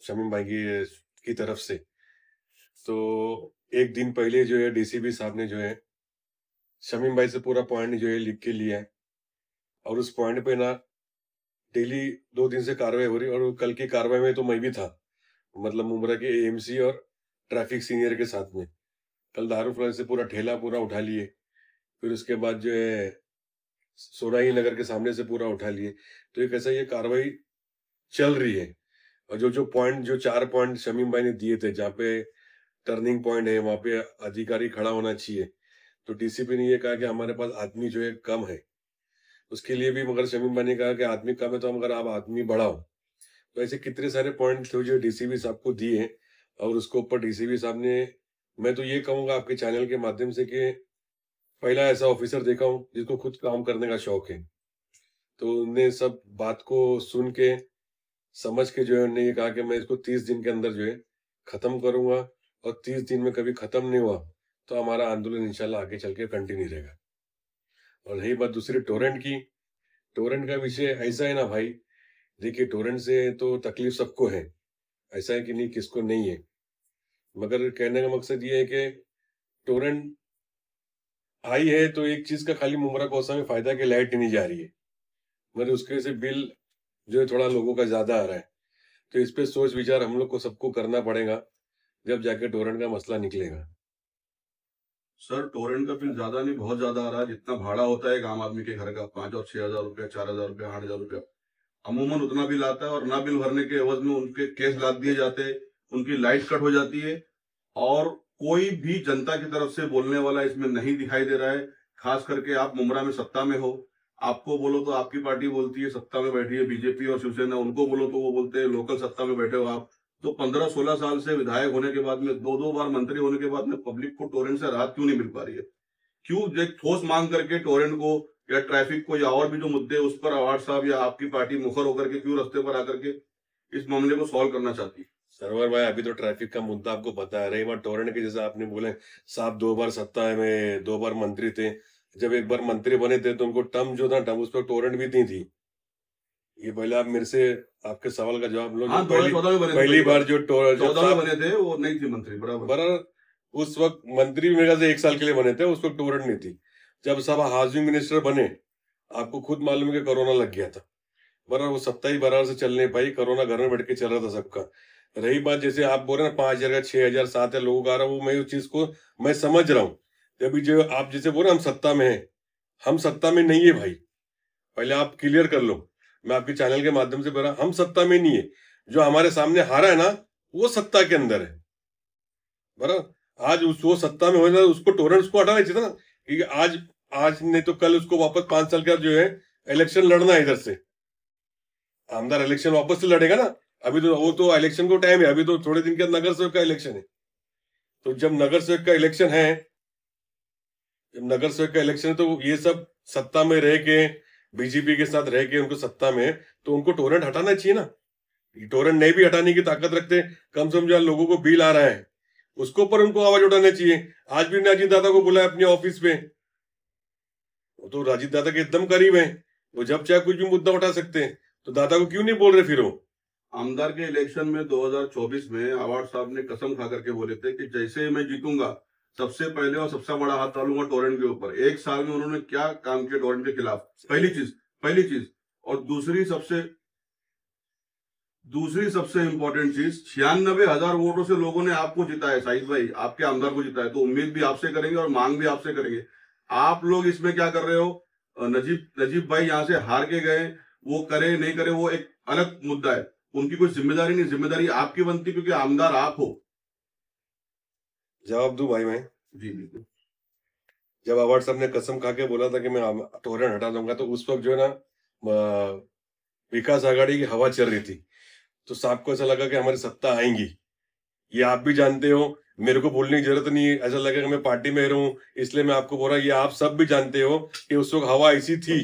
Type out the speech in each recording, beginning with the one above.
शमीम भाई की तरफ से। तो एक दिन पहले जो है डीसीपी साहब ने जो है शमीम भाई से पूरा पॉइंट जो है लिख के लिया है, और उस पॉइंट पे ना डेली 2 दिन से कार्रवाई हो रही है। और कल की कार्रवाई में तो मैं भी था, मतलब मुंब्रा के एएमसी और ट्रैफिक सीनियर के साथ में। कल दारू फ्लोर से पूरा ठेला पूरा उठा लिए, फिर उसके बाद जो है सोराही नगर के सामने से पूरा उठा लिए। तो एक ऐसा ये कार्रवाई चल रही है। और जो जो पॉइंट, जो 4 पॉइंट शमीम भाई ने दिए थे, जहाँ पे टर्निंग पॉइंट है वहां पे अधिकारी खड़ा होना चाहिए, तो डीसीपी ने ये कहा कि हमारे पास आदमी जो है कम है, उसके लिए भी मगर शमीम भाई ने कहा कि आदमी कम है तो मगर आप आदमी बढ़ाओ। तो ऐसे कितने सारे पॉइंट थे जो डीसीपी साहब को दिए, और उसके ऊपर डीसीपी साहब ने, मैं तो ये कहूंगा आपके चैनल के माध्यम से कि पहला ऐसा ऑफिसर देखा हूँ जिसको खुद काम करने का शौक है। तो उनने सब बात को सुन के, समझ के जो है उन्होंने ये कहा कि मैं इसको 30 दिन के अंदर जो है खत्म करूंगा, और 30 दिन में कभी खत्म नहीं हुआ तो हमारा आंदोलन इंशाल्लाह आगे चल के कंटिन्यू रहेगा। और रही बात दूसरी टोरेंट की, टोरेंट का विषय ऐसा है ना भाई, देखिए टोरेंट से तो तकलीफ सबको है, ऐसा है कि नहीं, किसको नहीं है। मगर कहने का मकसद ये है कि टोरेंट आई है तो एक चीज का खाली मुमरा कोसा में फायदा है कि लाइट नहीं जा रही है, मगर उसके वजह से बिल जो है थोड़ा लोगों का ज्यादा आ रहा है। तो इस पे सोच विचार हम लोग को सबको करना पड़ेगा, जब जाके टोरेंट का मसला निकलेगा। सर टोरेंट का बिल ज्यादा नहीं, बहुत ज्यादा आ रहा है। जितना भाड़ा होता है एक आम आदमी के घर का, 5 और 6 हजार रुपया, 4 हजार रुपया, 8 हजार रुपया, अमूमन उतना बिल आता है। और ना बिल भरने के एवज में उनके केस लाद दिए जाते हैं, उनकी लाइट कट हो जाती है। और कोई भी जनता की तरफ से बोलने वाला इसमें नहीं दिखाई दे रहा है। खास करके आप मुमरा में सत्ता में हो, आपको बोलो तो आपकी पार्टी बोलती है सत्ता में बैठी है बीजेपी और शिवसेना, उनको बोलो तो वो बोलते हैं लोकल सत्ता में बैठे हो आप। तो 15-16 साल से विधायक होने के बाद में, 2-2 बार मंत्री होने के बाद में, पब्लिक को टोरेंट से राहत क्यों नहीं मिल पा रही है? क्यों एक ठोस मांग करके टोरेंट को या ट्रैफिक को या और भी जो मुद्दे उस पर अवार्ड साहब या आपकी पार्टी मुखर होकर के क्यों रास्ते पर आकर के इस मामले को सॉल्व करना चाहती है? सरवर भाई, अभी तो ट्रैफिक का मुद्दा आपको पता है। रही बात टोरेंट के, जैसे आपने बोले साहब 2 बार सत्ता में 2 बार मंत्री थे, जब एक बार मंत्री बने थे तो उनको टर्म जो था टर्म उस पर टोरेंट भी नहीं थी। ये पहले आप मेरे से आपके सवाल का जवाब लो। जो हाँ, 2014 में बने थे, पहली बार जो जब 14 में साहब बने थे, वो नहीं थी मंत्री, बराबर। बराबर, उस वक्त मंत्री मेरे ख्याल से 1 साल के लिए बने थे, उस वक्त टोरेंट नहीं थी। जब साहब हाउसिंग मिनिस्टर बने, आपको खुद मालूम है कि कोरोना लग गया था, बराबर, वो सत्ता ही बराबर से चल नहीं पाई, कोरोना घर में बैठ के चल रहा था सबका। रही बात जैसे आप बोल रहे हैं 5 हजार का 6 हजार 7 हजार लोगों का आ रहा है, वो मैं उस चीज को मैं समझ रहा हूँ। अभी जो आप जैसे बोल रहे हैं हम सत्ता में हैं, हम सत्ता में नहीं है भाई, पहले आप क्लियर कर लो। मैं आपके चैनल के माध्यम से बोल रहा हूं, हम सत्ता में नहीं है। जो हमारे सामने हारा है ना, वो सत्ता के अंदर है, बराबर। आज उस वो सत्ता में हो जाए, उसको टोरेंट्स को हटाना चाहिए था ना, क्योंकि आज आज नहीं तो कल उसको वापस 5 साल का जो है इलेक्शन लड़ना है, इधर से आमदार इलेक्शन वापस से लड़ेगा ना। अभी तो वो तो इलेक्शन को टाइम है, अभी तो थोड़े दिन के अंदर नगर सेवक का इलेक्शन है। तो जब नगर सेवक का इलेक्शन है, जब नगर सेवक का इलेक्शन है, तो ये सब सत्ता में रह के, बीजेपी के साथ रह के उनको सत्ता में, तो उनको टोरेंट हटाना चाहिए ना। टोरेंट नहीं भी हटाने की ताकत रखते, कम से कम जो लोगों को बिल आ रहा है उसके ऊपर उनको आवाज उठाना चाहिए। आज भी राजीव दादा को बुलाया अपने ऑफिस में, वो तो राजीव दादा के एकदम करीब है, वो जब चाहे कुछ भी मुद्दा उठा सकते हैं, तो दादा को क्यों नहीं बोल रहे फिर वो? आमदार के इलेक्शन में 2024 में अवार्ड साहब ने कसम खा करके बोले थे कि जैसे मैं जीतूंगा सबसे पहले और सबसे बड़ा हाथ डालूंगा टोरेंट के ऊपर। 1 साल में उन्होंने क्या काम किया टोरेंट के खिलाफ? पहली चीज। और दूसरी सबसे इंपॉर्टेंट चीज, 96,000 वोटों से लोगों ने आपको जिताया शाहिद भाई, आपके आमदार को जिताया। तो उम्मीद भी आपसे करेंगे और मांग भी आपसे करेंगे। आप लोग इसमें क्या कर रहे हो? नजीब भाई यहाँ से हार के गए, वो करे नहीं करे वो एक अलग मुद्दा है, उनकी कोई जिम्मेदारी नहीं, जिम्मेदारी आपकी बनती क्योंकि आमदार आप हो। जवाब दू भाई मैं? जी बिल्कुल। जब अवार्ड साहब ने कसम खा के बोला था कि मैं टोरेंट हटा दूंगा, तो उस वक्त जो है ना विकास आघाड़ी की हवा चल रही थी, तो साहब को ऐसा लगा कि हमारी सत्ता आएंगी। ये आप भी जानते हो, मेरे को बोलने की जरूरत नहीं है, ऐसा लगेगा कि मैं पार्टी में रहूं इसलिए मैं आपको बोल रहा हूं। ये आप सब भी जानते हो कि उस वक्त हवा ऐसी थी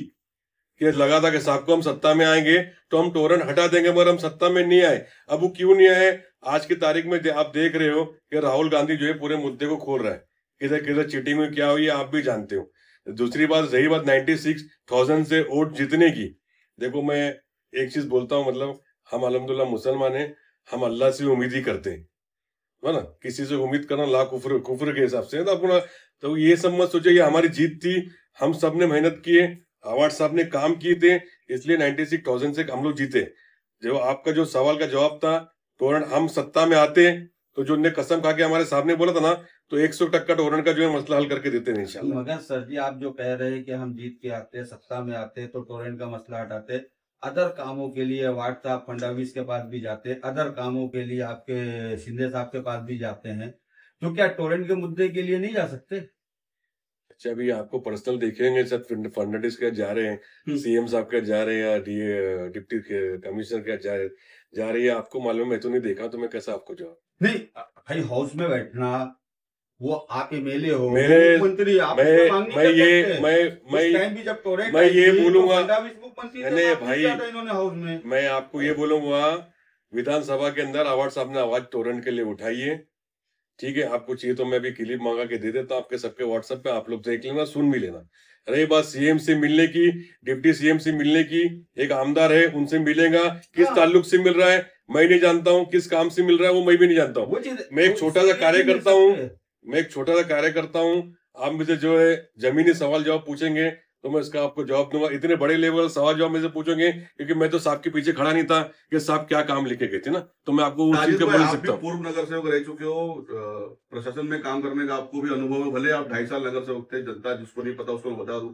कि लगा था कि साहब को हम सत्ता में आएंगे तो हम टोरेंट हटा देंगे, मगर हम सत्ता में नहीं आए। अब वो क्यों नहीं आए? आज की तारीख में आप देख रहे हो कि राहुल गांधी जो है पूरे मुद्दे को खोल रहा है, किधर किधर चीटिंग में क्या हुई है आप भी जानते हो। दूसरी बात, रही बात 96,000 से वोट जीतने की, देखो मैं एक चीज बोलता हूँ, मतलब हम अल्हम्दुलिल्लाह मुसलमान हैं, हम अल्लाह से उम्मीद ही करते हैं, है ना। किसी से उम्मीद करना ला कुफ्र कुफ्र के हिसाब से है। तो अपना तो ये सब मत सोचो ये हमारी जीत थी, हम सब ने मेहनत किए, अवार्ड साहब ने काम किए थे, इसलिए 96,000 से हम लोग जीते। जो आपका जो सवाल का जवाब था, तोरण हम सत्ता में आते तो जो उनने कसम खा के हमारे सामने बोला था ना, तो 100% तोरण का जो है मसला हल करके देते हैं इंशाल्लाह। मगर सर जी आप जो कह रहे हैं कि हम जीत के आते, सत्ता में आते तो टोरेंट का मसला हटाते, अदर कामों के लिए व्हाट्सएप फडणवीस के पास भी जाते, अदर कामों के लिए आपके शिंदे साहब के पास भी जाते हैं, तो क्या टोरेंट के मुद्दे के लिए नहीं जा सकते? अच्छा अभी आपको पर्सनल देखेंगे सर, फर्नांडिस के जा रहे हैं, सीएम साहब के जा रहे हैं, या डिप्टी कमिश्नर के जा रही है, आपको मालूम है, मैं तो नहीं देखा, तो मैं कैसा आपको जवाब। नहीं भाई, हाउस में बैठना, वो आप एमएलए हो, मेरे मुख्यमंत्री, आप मैं इसमें मांग नहीं मैं कर ये सकते। मैं उस टाइम भी जब टोरेंट मैं आई ये थी, तो बोलूंगा, फडणवीस मुख्यमंत्री थे, नहीं मांग नहीं भाई, किया था इन्होंने हाउस में। मैं आपको ये बोलूंगा, विधानसभा के अंदर अवार्ड साहब ने आवाज तोरण के लिए उठाई है, ठीक है। आपको चाहिए तो मैं भी क्लिप मंगा के दे देता हूं आपके सबके व्हाट्सएप पे, आप लोग देख लेना, सुन भी लेना। रही बात सीएम से मिलने की, डिप्टी सीएम से मिलने की, एक आमदार है उनसे मिलेगा, किस हाँ। ताल्लुक से मिल रहा है मैं नहीं जानता हूँ, किस काम से मिल रहा है वो मैं भी नहीं जानता हूँ। वो चीज मैं एक छोटा सा कार्यकर्ता हूँ, मैं एक छोटा सा कार्यकर्ता हूँ। आप मुझे जो है जमीनी सवाल जवाब पूछेंगे तो मैं इसका आपको जवाब दूंगा। इतने बड़े लेवल का सवाल जवाब मुझे पूछोगे, क्योंकि मैं तो साहब के पीछे खड़ा नहीं था कि साहब क्या काम लिखे गए थे ना, तो मैं आपको उस चीज का बोल सकता हूँ। पूर्व नगर सेवक रह चुके हो, प्रशासन में काम करने का आपको भी अनुभव है, भले आप 2.5 साल नगर सेवक थे, जनता जिसको नहीं पता उसको मैं बता दूं,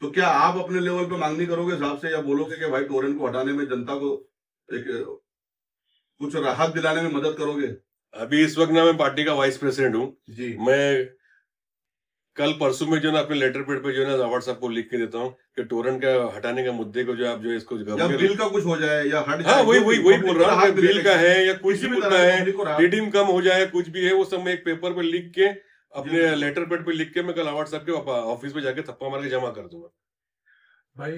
तो क्या आप अपने लेवल पे मांग नहीं करोगे साहब से, या बोलोगे कि भाई टोरेंट को हटाने में जनता को एक कुछ राहत दिलाने में मदद करोगे? अभी इस वक्त ना मैं पार्टी का वाइस प्रेसिडेंट हूँ जी। मैं कल परसों में जो ना अपने लेटर पेड पे जो है ना व्हाट्सएप को लिख के देता हूँ कि टोरेंट का हटाने का मुद्दे को जो आप जो इसको या बिल का कुछ हो जाए या हट जाए, हाँ वही बोल रहा हूँ, बिल का है या कुछ किसी भी भी मुद्दा तरह है, पब्लिक को राहत। रिडीम कम हो जाए, कुछ भी है, वो सब मैं एक पेपर पे लिख के अपने लेटर पेड पे लिख के मैं कल व्हाट्सएप के ऑफिस में जाके थप्पा मार के जमा कर दूंगा। भाई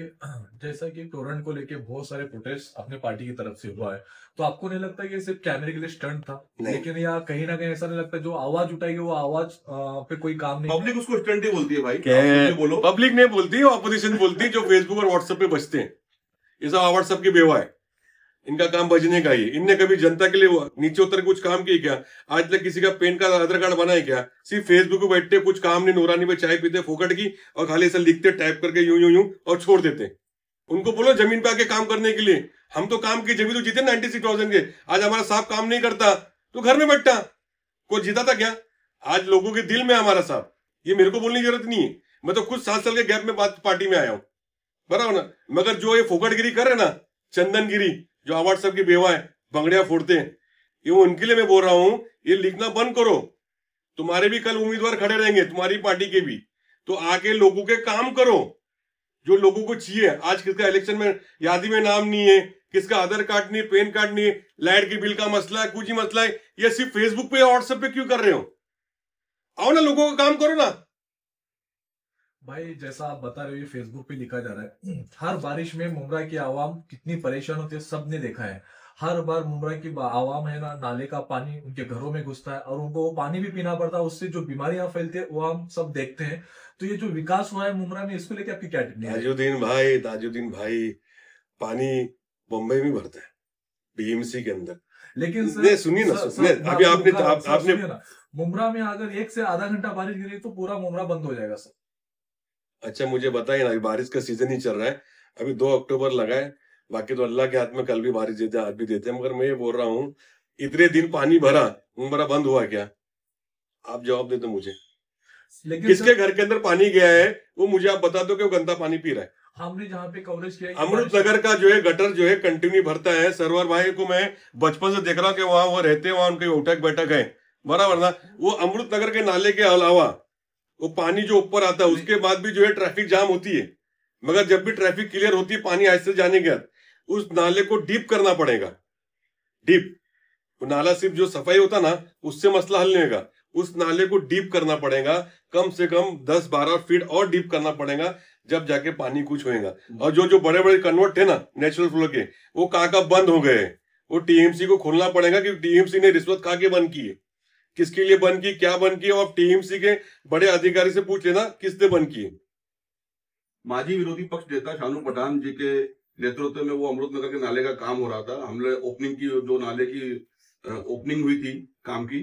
जैसा कि टोरेंट को लेके बहुत सारे प्रोटेस्ट अपने पार्टी की तरफ से हुआ है, तो आपको नहीं लगता कि ये सिर्फ कैमरे के लिए स्टंट था? लेकिन या कहीं ना कहीं ऐसा नहीं लगता जो आवाज उठाएगी वो आवाज पे कोई काम नहीं? पब्लिक उसको स्टंट ही बोलती है भाई, क्या बोलो। पब्लिक नहीं बोलती, ऑपोजिशन बोलती है, जो फेसबुक और व्हाट्सएप पे बचते हैं। ये सब व्हाट्सएप की बेवा है, इनका काम बजने का ही। इनने कभी जनता के लिए नीचे उतर कुछ काम किया क्या? आज तक किसी का पेन का आधार कार्ड बना है क्या? सिर्फ फेसबुक पे बैठते, कुछ काम नहीं, नूरानी पे चाय पीते फोकट की, और खाली ऐसा लिखते टाइप करके यूं यूं यूं और छोड़ देते। उनको बोलो जमीन पे आके काम करने के लिए। हम तो काम किए जब तो जीते 96,000 के। आज हमारा साहब काम नहीं करता तो घर में बैठता, कोई जीता था क्या? आज लोगों के दिल में हमारा साहब, ये मेरे को बोलने की जरूरत नहीं है। मैं तो खुद 7 साल के गैप में पार्टी में आया हूं, बराबर ना। मगर जो ये फोकटगिरी कर रहे ना, चंदनगिरी, जो अवार्ड सब की बेवा है, बंगड़ियां फोड़ते हैं, ये उनके लिए मैं बोल रहा हूं, ये लिखना बंद करो। तुम्हारे भी कल उम्मीदवार खड़े रहेंगे, तुम्हारी पार्टी के भी, तो आके लोगों के काम करो जो लोगों को चाहिए। आज किसका इलेक्शन में यादी में नाम नहीं है, किसका आधार कार्ड नहीं, पेन कार्ड नहीं, लाइट के बिल का मसला है, कुछ ही मसला है, ये सिर्फ फेसबुक पे या व्हाट्सएप पे क्यों कर रहे हो? आओ ना, लोगों का काम करो ना। भाई जैसा आप बता रहे हो, ये फेसबुक पे लिखा जा रहा है, हर बारिश में मुमरा की आवाम कितनी परेशान होती है सबने देखा है। हर बार मुमरा की आवाम है ना, नाले का पानी उनके घरों में घुसता है और उनको वो पानी भी पीना पड़ता है, उससे जो बीमारियां फैलती है वो हम सब देखते हैं। तो ये जो विकास हुआ है मुमरा में, इसको लेकर आपकी क्या टिप्पणी है? ताजुद्दीन भाई, पानी मुंबई में भरता है बीएमसी के अंदर, लेकिन सुनिए ना, अभी आपने मुमरा में अगर 1 से आधा घंटा बारिश गिरी तो पूरा मुमरा बंद हो जाएगा सर। अच्छा मुझे बताइए ना, अभी बारिश का सीजन ही चल रहा है, अभी 2 अक्टूबर लगा है, बाकी तो अल्लाह के हाथ में, कल भी बारिश देते हैं आज भी देते हैं। मगर मैं ये बोल रहा हूँ, इतने दिन पानी भरा, मुमरा बंद हुआ क्या? आप जवाब दे दो मुझे। लेकिन किसके घर के अंदर पानी गया है वो मुझे आप बता दो कि वो गंदा पानी पी रहा है। हमने जहाँ पे कवरेज किया, अमृत नगर का जो है गटर जो है कंटिन्यू भरता है। सरवर भाई को मैं बचपन से देख रहा हूँ कि वहां वो रहते हैं, वहां उनकी उठक बैठक है, बराबर ना। वो अमृत नगर के नाले के अलावा वो पानी जो ऊपर आता है उसके बाद भी जो है ट्रैफिक जाम होती है। मगर जब भी ट्रैफिक क्लियर होती है, पानी ऐसे जाने के बाद उस नाले को डीप करना पड़ेगा। डीप वो नाला सिर्फ जो सफाई होता ना उससे मसला हल नहीं होगा, उस नाले को डीप करना पड़ेगा, कम से कम 10-12 फीट और डीप करना पड़ेगा, जब जाके पानी कुछ होएगा। और जो बड़े बड़े कन्वर्ट थे ना नेचुरल फ्लो के, वो कहाँ बंद हो गए। वो टीएमसी को खोलना पड़ेगा, क्योंकि टीएमसी ने रिश्वत खा के बंद की है। किसके लिए बंद की, क्या बंद की, और टीएमसी के बड़े अधिकारी से पूछ लेना किसने बंद की। माजी विरोधी पक्ष नेता शानू पठान जी के नेतृत्व में वो अमृत नगर के नाले का काम हो रहा था। हमने ओपनिंग की, जो नाले की ओपनिंग हुई थी काम की,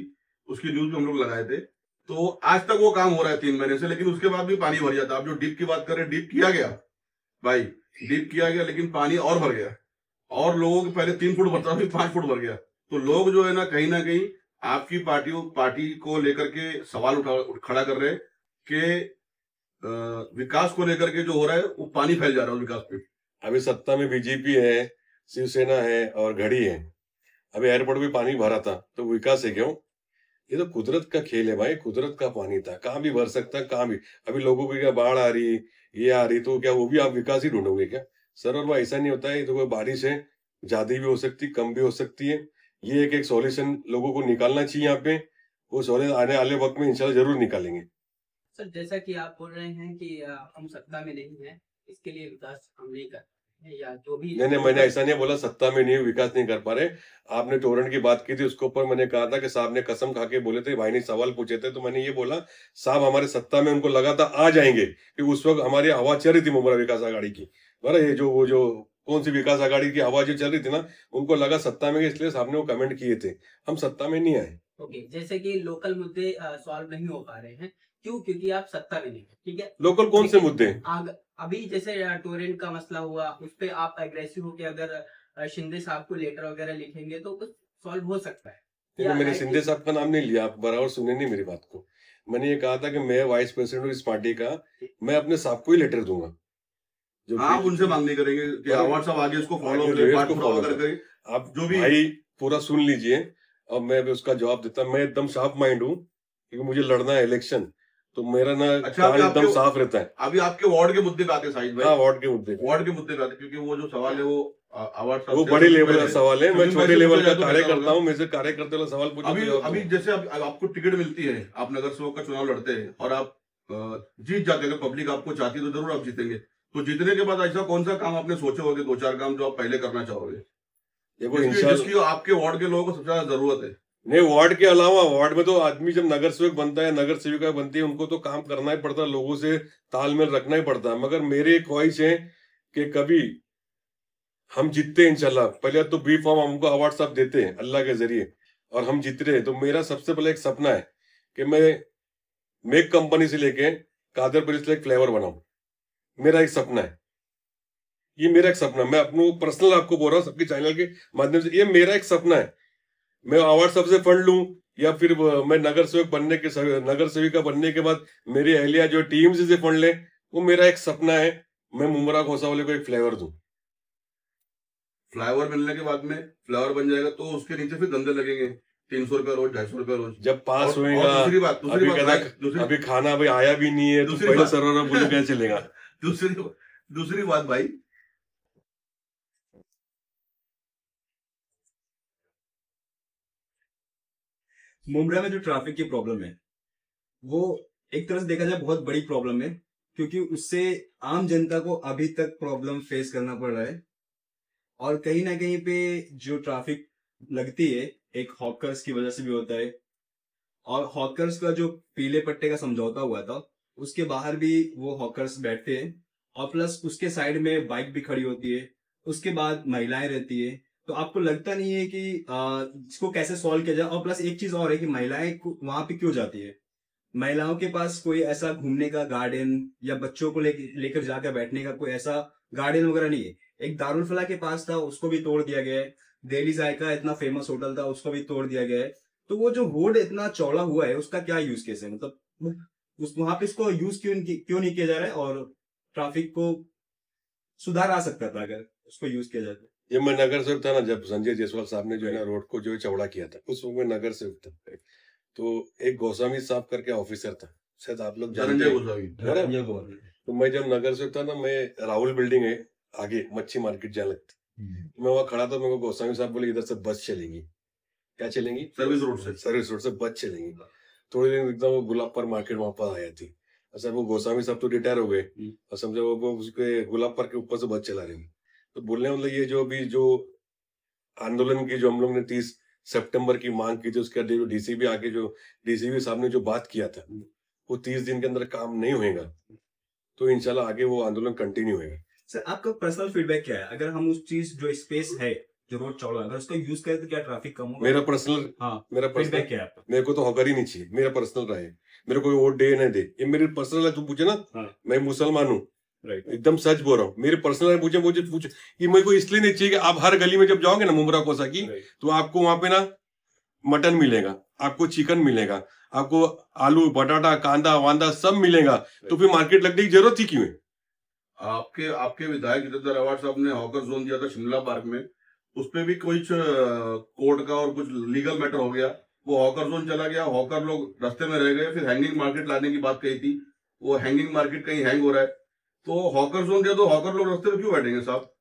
उसकी न्यूज भी हम लोग लगाए थे। तो आज तक वो काम हो रहा है 3 महीने से, लेकिन उसके बाद भी पानी भर जाता। आप जो डीप की बात कर रहे हैं, डीप किया गया भाई, डीप किया गया, लेकिन पानी और भर गया। और लोगों के पहले 3 फुट भरता था, फिर 5 फुट भर गया। तो लोग जो है ना कहीं आपकी पार्टी को लेकर के सवाल खड़ा कर रहे हैं कि विकास को लेकर के जो हो रहा है वो पानी फैल जा रहा है विकास पे। अभी सत्ता में बीजेपी है, शिवसेना है और घड़ी है। अभी एयरपोर्ट भी पानी भरा था, तो विकास है क्यों? ये तो कुदरत का खेल है भाई, कुदरत का पानी था, कहाँ भी भर सकता है, कहाँ भी। अभी लोगों की क्या बाढ़ आ रही, ये आ रही, तो क्या वो भी आप विकास ही ढूंढोगे क्या? सर, और वो ऐसा नहीं होता है। ये तो कोई बारिश है, ज्यादा भी हो सकती, कम भी हो सकती है। ये एक सॉल्यूशन लोगों को निकालना चाहिए यहाँ पे। वो सॉल्यूशन आने वाले वक्त में इंशाल्लाह जरूर निकालेंगे। सर, जैसा कि आप बोल रहे हैं कि हम सत्ता में नहीं है, इसके लिए विकास हम नहीं कर रहे हैं, या जो भी नहीं, मैंने ऐसा नहीं बोला सत्ता में नहीं, विकास नहीं कर पा रहे। आपने टोरेंट की बात की थी, उसके ऊपर मैंने कहा था कि साहब ने कसम खा के बोले थे, भाई ने सवाल पूछे थे, तो मैंने ये बोला साहब हमारे सत्ता में, उनको लगा था आ जाएंगे, कि उस वक्त हमारी हवा चल रही थी मुमरा विकास आघाड़ी की। बड़ा ये जो वो जो कौन सी विकास आघाड़ी की हवा जो चल रही थी ना, उनको लगा सत्ता में, इसलिए साहब ने वो कमेंट किए थे। हम सत्ता में नहीं आए। ओके, जैसे कि लोकल मुद्दे सॉल्व नहीं हो पा रहे हैं, क्यों? क्योंकि आप सत्ता में नहीं है, ठीक है। लोकल कौन से मुद्दे? अभी जैसे टोरेंट का मसला हुआ, उस पे आप एग्रेसिव होके अगर शिंदे साहब को लेटर वगैरह लिखेंगे तो कुछ सॉल्व हो सकता है। देखो, मैंने शिंदे साहब का नाम नहीं लिया, आप बराबर सुने नहीं मेरी बात को। मैंने ये कहा था कि मैं वाइस प्रेसिडेंट हूँ इस पार्टी का, मैं अपने साहब को ही लेटर दूंगा। जो आप उनसे मांग नहीं करेंगे कि अवार्ड साहब आगे इसको फॉलो करें। आप जो भी भाई पूरा सुन लीजिए, अब मैं भी उसका जवाब देता। मैं एकदम शार्प माइंड हूँ, क्योंकि मुझे लड़ना है इलेक्शन, तो मेरा ना कान एकदम साफ रहता है। अभी आपके वार्ड के मुद्दे पे आते साहिद भाई। हाँ, वार्ड के मुद्दे पे आते, क्योंकि वो जो सवाल है वो अवार्ड साहब, वो बड़े लेवल का सवाल है। मैं छोटे लेवल का कार्यकर्ता हूँ, मेरे से कार्यकर्ता वाला सवाल पूछो। अभी जैसे आपको टिकट मिलती है, आप नगर सेवक का चुनाव लड़ते हैं और आप जीत जाते हैं, पब्लिक आपको चाहती है तो जरूर आप जीतेंगे। तो जीतने के बाद ऐसा कौन सा काम आपने सोचे होंगे, 2-4 काम जो आप पहले करना चाहोगे, जिसकी आपके वार्ड के लोगों को सबसे ज्यादा जरूरत है? नहीं, वार्ड के अलावा, वार्ड में तो आदमी जब नगर सेवक बनता है, नगर सेविका बनती है, उनको तो काम करना ही पड़ता है, लोगों से तालमेल रखना ही पड़ता है। मगर मेरी ख्वाहिश है कि कभी हम जीतते हैं इंशाल्लाह। पहले तो बी फॉर्म हमको अवार्ड साहब देते हैं अल्लाह के जरिए, और हम जीत रहे हैं। तो मेरा सबसे पहले एक सपना है कि मैं मेक कंपनी से लेके कादरपुर से एक फ्लेवर बनाऊं। मेरा एक सपना है, ये मेरा एक सपना। मैं अपने पर्सनल आपको बोल रहा हूँ, सबके चैनल के माध्यम से, ये मेरा एक सपना है। मैं अवार्ड साहब से फंड लूं, या फिर मैं नगर सेवक बनने के, नगर सेविका बनने के बाद मेरी अहलिया जो टीम से फंड ले, वो मेरा एक सपना है। मैं मुमरा घोसावले को एक फ्लेवर दूं। फ्लाईओवर मिलने के बाद में फ्लाईओवर बन जाएगा तो उसके नीचे फिर धंधे लगेंगे, 300 रुपया रोज, 250 रुपया रोज। जब पास होएगा। दूसरी बात अभी खाना अभी आया भी नहीं है, तो पहले सर्वर में बोले कैसे चलेगा? दूसरी बात भाई, मुंब्रा में जो ट्रैफिक की प्रॉब्लम है, वो एक तरह से देखा जाए बहुत बड़ी प्रॉब्लम है, क्योंकि उससे आम जनता को अभी तक प्रॉब्लम फेस करना पड़ रहा है। और कहीं ना कहीं पे जो ट्रैफिक लगती है, एक हॉकर्स की वजह से भी होता है। और हॉकर्स का जो पीले पट्टे का समझौता हुआ था, उसके बाहर भी वो हॉकर्स बैठते हैं, और प्लस उसके साइड में बाइक भी खड़ी होती है, उसके बाद महिलाएं रहती है। तो आपको लगता नहीं है कि इसको कैसे सॉल्व किया जाए? और प्लस एक चीज और है कि महिलाएं वहां पे क्यों जाती है? महिलाओं के पास कोई ऐसा घूमने का गार्डन या बच्चों को लेकर जाकर बैठने का कोई ऐसा गार्डन वगैरह नहीं है। एक दारुल फला के पास था, उसको भी तोड़ दिया गया है। दिल्ली जायका इतना फेमस होटल था, उसको भी तोड़ दिया गया है। तो वो जो रोड इतना चौड़ा हुआ है, उसका क्या यूज केस है? मतलब वहां पे इसको यूज क्यों नहीं किया जा रहा है? और ट्रैफिक को सुधार आ सकता था अगर उसको यूज किया जाए तो। जब मैं नगर सेवक था ना, जब संजय जायसवाल साहब ने जो है ना रोड को जो है चौड़ा किया था, उस वक्त मैं नगर सेवक था। तो एक गोस्वामी साहब करके ऑफिसर था, शायद आप लोग जानते हैं। तो मैं जब नगर सेवक था ना, मैं राहुल बिल्डिंग है आगे, मच्छी मार्केट जहाँ लगती, मैं वहां खड़ा था। मेरे को गोस्वामी साहब बोले इधर से बस चलेगी। क्या चलेंगी? सर्विस रोड से बस चलेंगी। थोड़ी दिन एकदम वो गुलाब पर मार्केट वहां पर आया थी। अच्छा, वो गोस्वामी साहब तो रिटायर हो गए, और समझो वो उसके गुलाब पर के ऊपर से बस चला रहे हैं। तो बोलने मतलब ये जो भी जो आंदोलन की जो हम लोग ने 30 सितंबर की मांग की थी, उसके बाद डीसीबी आके जो डीसीबी साहब ने जो बात किया था, वो 30 दिन के अंदर काम नहीं होएगा, तो इंशाल्लाह आगे वो आंदोलन कंटिन्यू होगा। सर, आपका पर्सनल फीडबैक क्या है? अगर हम उस चीज जो स्पेस है जो रोड चौड़ा है, अगर उसका यूज करें तो क्या ट्रैफिक कम होगा? मेरा पर्सनल फीडबैक क्या है आपका? मेरे को तो हकर ही नहीं चाहिए, मेरा पर्सनल राय है। मेरे को वोट दे ना दे, ये मेरी पर्सनल है। तू पूछे ना, मैं मुसलमान हूँ, एकदम सच बोल रहा हूँ। मेरे पर्सनल है, पूछे ये मेरे को इसलिए नहीं चाहिए कि आप हर गली में जब जाओगे ना मुमरा कोसा की, तो आपको वहां पे ना मटन मिलेगा, आपको चिकन मिलेगा, आपको आलू बटाटा कांदा वांदा सब मिलेगा, तो फिर मार्केट लगने की जरूरत ही क्यों है? आपके विधायक जितेंद्र अवार्ड साहब ने हॉकर जोन दिया था शिमला पार्क में, उस पे भी कुछ कोर्ट का और कुछ लीगल मैटर हो गया, वो हॉकर जोन चला गया, हॉकर लोग रास्ते में रह गए। फिर हैंगिंग मार्केट लाने की बात कही थी, वो हैंगिंग मार्केट कहीं हैंग हो रहा है, तो हॉकर जोन दिया तो हॉकर लोग रास्ते में क्यों बैठेंगे साहब?